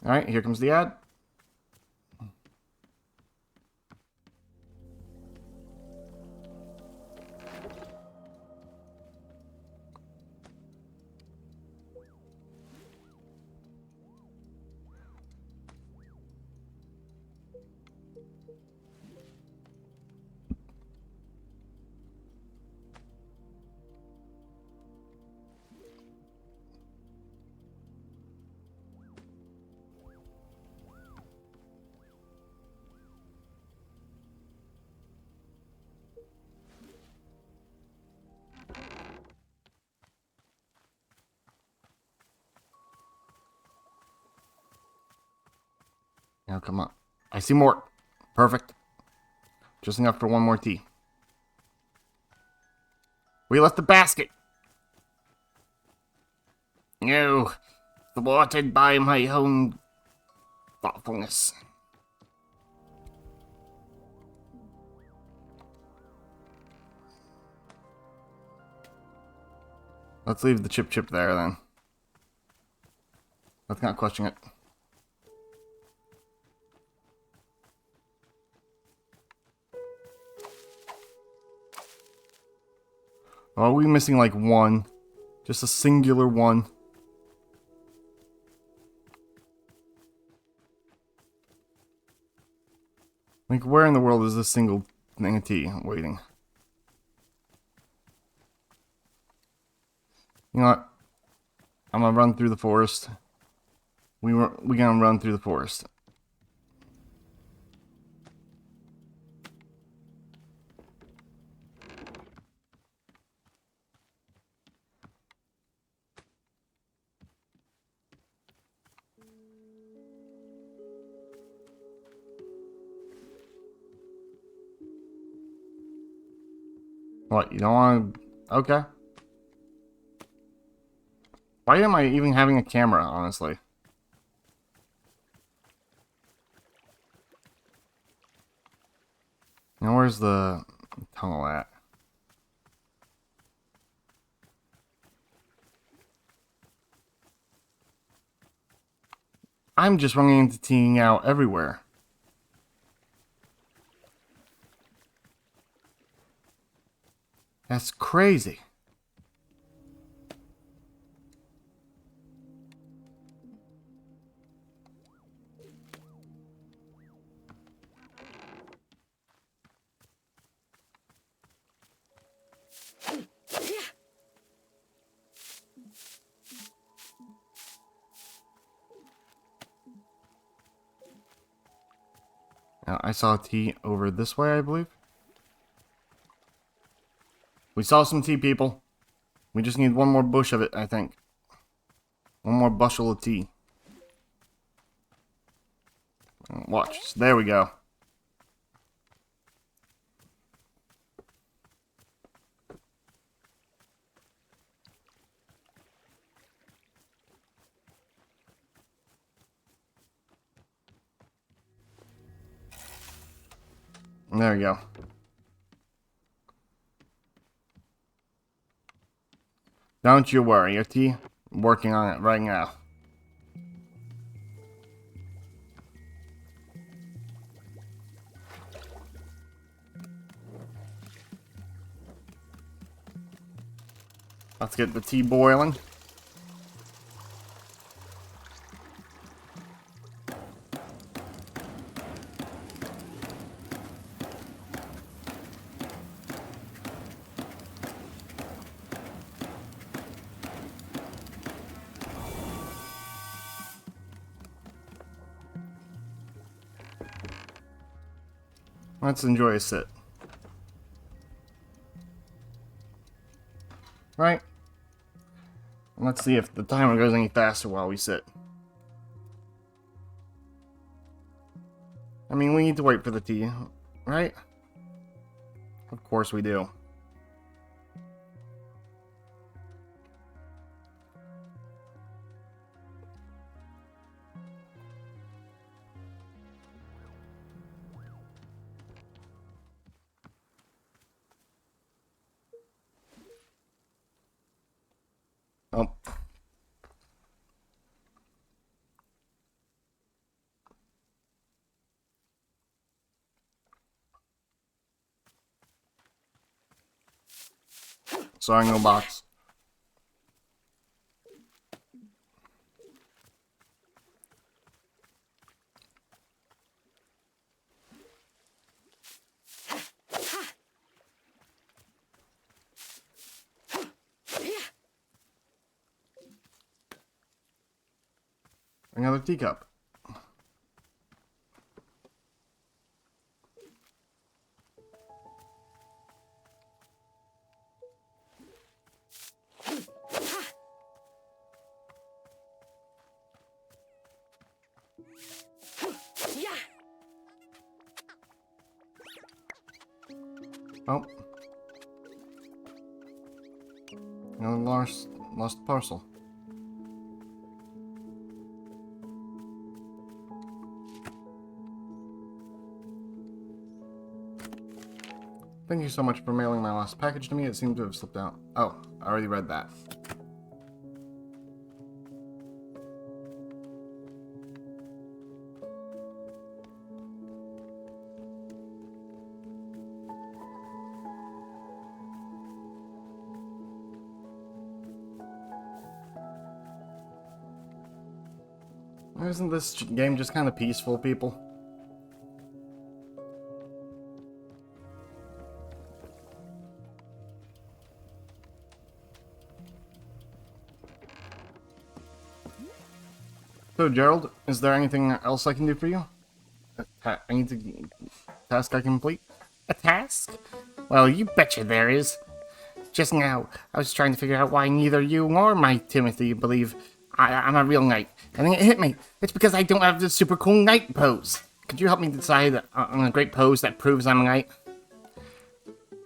Speaker 1: Alright, here comes the ad. Now come on. I see more. Perfect. Just enough for one more tea. We left the basket. No. Thwarted by my own thoughtfulness. Let's leave the chip there then. Let's not question it. Are we missing like one? Just a singular one. Like, where in the world is this single thing of tea waiting? You know what? I'm gonna run through the forest. We gonna run through the forest. What, you don't want to... Okay. Why am I even having a camera, honestly? where's the tunnel at? I'm just running into teeing out everywhere. That's crazy. Now, I saw a tea over this way, I believe. We saw some tea, people. We just need one more bush of it, I think. One more bushel of tea. Watch. There we go. There we go. Don't you worry, your tea. I'm working on it right now. Let's get the tea boiling. Let's enjoy a sit. Right? And let's see if the timer goes any faster while we sit. I mean, we need to wait for the tea, right? Of course we do. Oh. Sorry, no box. Another teacup. Oh. Another lost parcel. Thank you so much for mailing my last package to me. It seemed to have slipped out. Oh, I already read that. Isn't this game just kind of peaceful, people? So, Gerald, is there anything else I can do for you? I need to... task I complete?
Speaker 4: A task? Well, you betcha there is. Just now, I was trying to figure out why neither you nor my Timothy believe I'm a real knight. And then it hit me. It's because I don't have the super cool knight pose. Could you help me decide on a great pose that proves I'm a knight?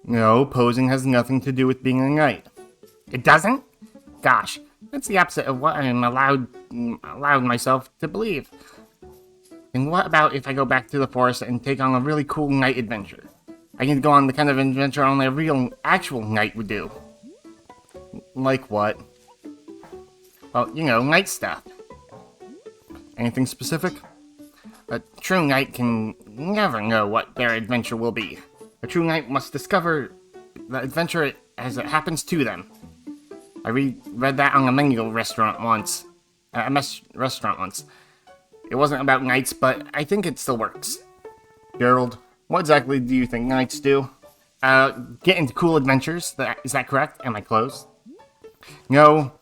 Speaker 1: No, posing has nothing to do with being a knight.
Speaker 4: It doesn't? Gosh, that's the opposite of what I'm allowed myself to believe. And what about if I go back to the forest and take on a really cool knight adventure? I need to go on the kind of adventure only a real, actual knight would do.
Speaker 1: Like what?
Speaker 4: Well, you know, knight stuff.
Speaker 1: Anything specific?
Speaker 4: A true knight can never know what their adventure will be. A true knight must discover the adventure as it happens to them. I read that on a menu restaurant once. Restaurant once. It wasn't about knights, but I think it still works.
Speaker 1: Gerald, what exactly do you think knights do?
Speaker 4: Get into cool adventures. Is that correct? Am I close?
Speaker 1: No.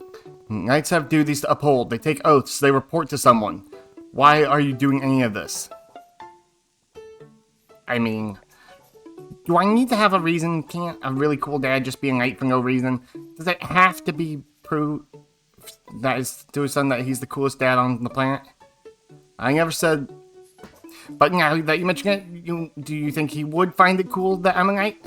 Speaker 1: Knights have duties to uphold. They take oaths. They report to someone. Why are you doing any of this?
Speaker 4: I mean, do I need to have a reason? Can't a really cool dad just be a knight for no reason? Does it have to be proof that is to his son that he's the coolest dad on the planet?
Speaker 1: I never said...
Speaker 4: But now that you mention it, do you think he would find it cool that I'm a knight?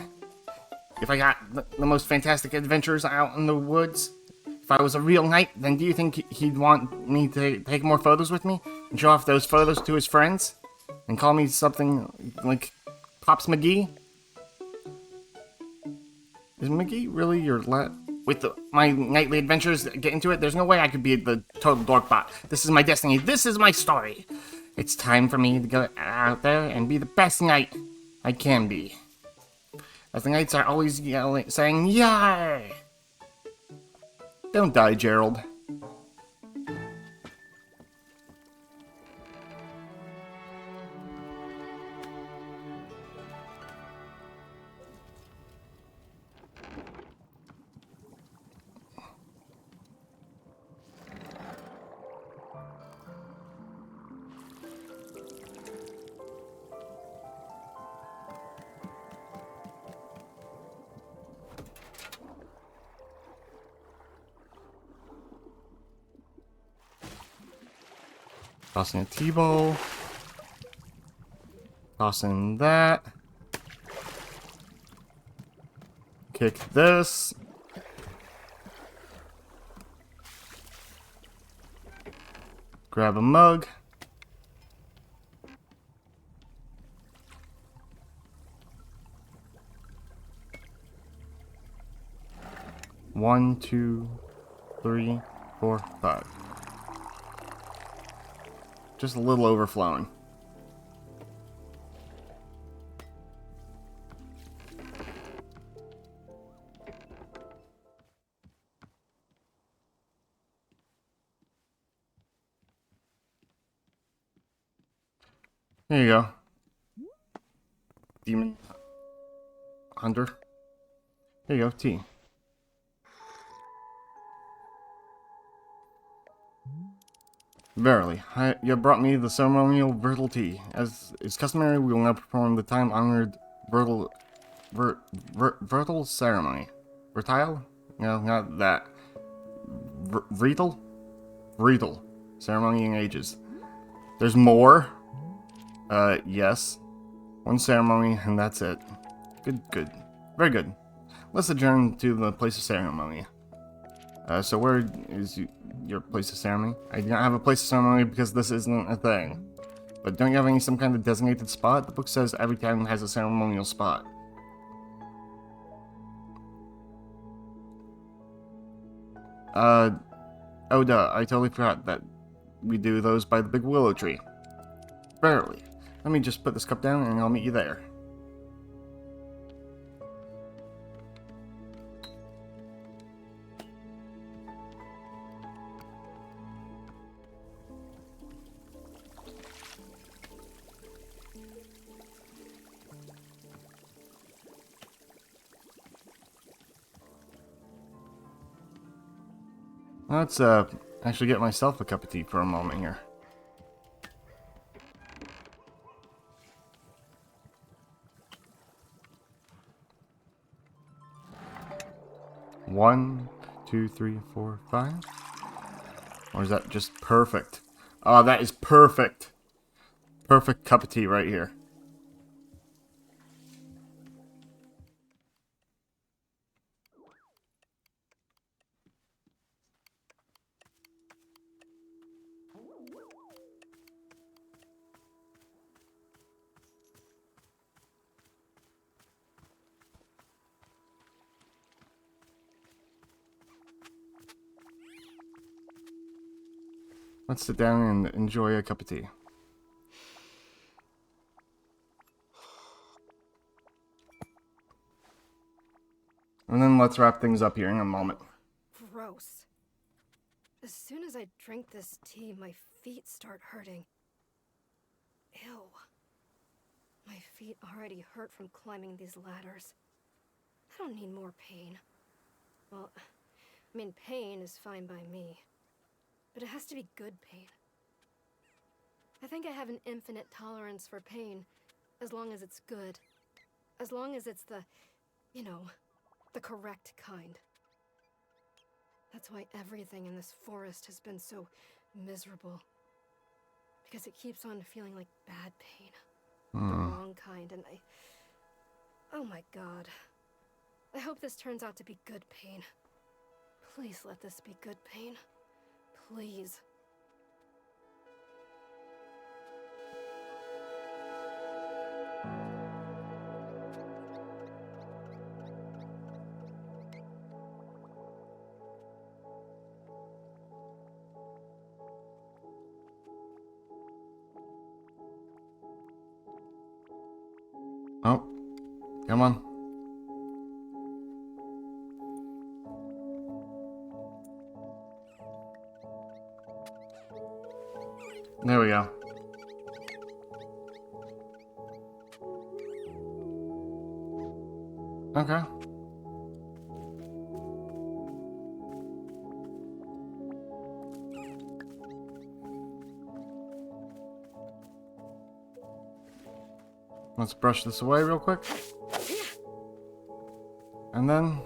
Speaker 4: If I got the most fantastic adventures out in the woods? If I was a real knight, then do you think he'd want me to take more photos with me? And show off those photos to his friends? And call me something like Pops McGee?
Speaker 1: Is McGee really your
Speaker 4: With my nightly adventures, get into it, there's no way I could be the total dorkbot. This is my destiny. This is my story. It's time for me to go out there and be the best knight I can be. As the knights are always yelling, saying, "Yar!"
Speaker 1: Don't die, Gerald. Tossing a T-ball. Tossing that. Kick this. Grab a mug. One, two, 3, 4, 5. Just a little overflowing. There you go. Demon Hunter. There you go, tea. Verily, you brought me the ceremonial Virtle tea. As is customary, we will now perform the time-honored Virtle ceremony. Virtile? No, not that. Vreetle? Vreetle. Ceremony in ages. There's more? Yes. One ceremony, and that's it. Good. Very good. Let's adjourn to the place of ceremony. So where is your place of ceremony? I do not have a place of ceremony because this isn't a thing. But don't you have some kind of designated spot? The book says every town has a ceremonial spot. Oh duh, I totally forgot that we do those by the big willow tree. Barely. Let me just put this cup down and I'll meet you there. Let's actually get myself a cup of tea for a moment here. One, 2, 3, 4, 5. Or is that just perfect? Oh, that is perfect. Perfect cup of tea right here. Let's sit down and enjoy a cup of tea. And then let's wrap things up here in a moment.
Speaker 2: Gross. As soon as I drink this tea, my feet start hurting. Ew. My feet already hurt from climbing these ladders. I don't need more pain. Well, I mean, pain is fine by me. But it has to be good pain. I think I have an infinite tolerance for pain, as long as it's good. As long as it's the, you know, the correct kind. That's why everything in this forest has been so miserable. Because it keeps on feeling like bad pain. The wrong kind, and oh my god. I hope this turns out to be good pain. Please let this be good pain. Please.
Speaker 1: Oh, come on. There we go. Okay. Let's brush this away real quick. And then...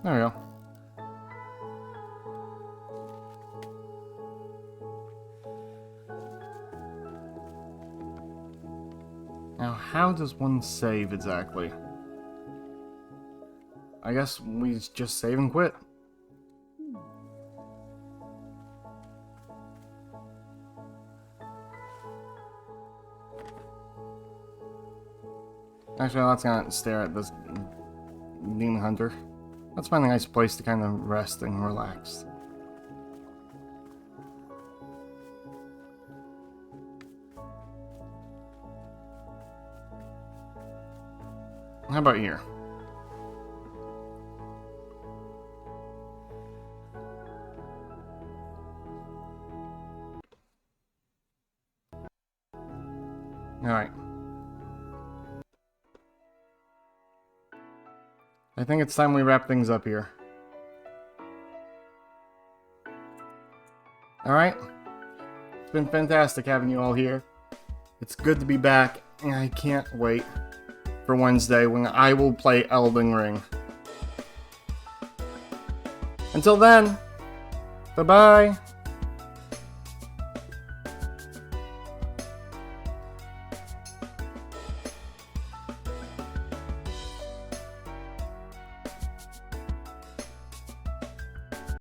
Speaker 1: there we go. Now, how does one save exactly? I guess we just save and quit. Actually, let's not stare at this demon hunter. Let's find a nice place to kind of rest and relax. How about here? Alright. I think it's time we wrap things up here. Alright. It's been fantastic having you all here. It's good to be back, and I can't wait for Wednesday when I will play Elden Ring. Until then, bye-bye.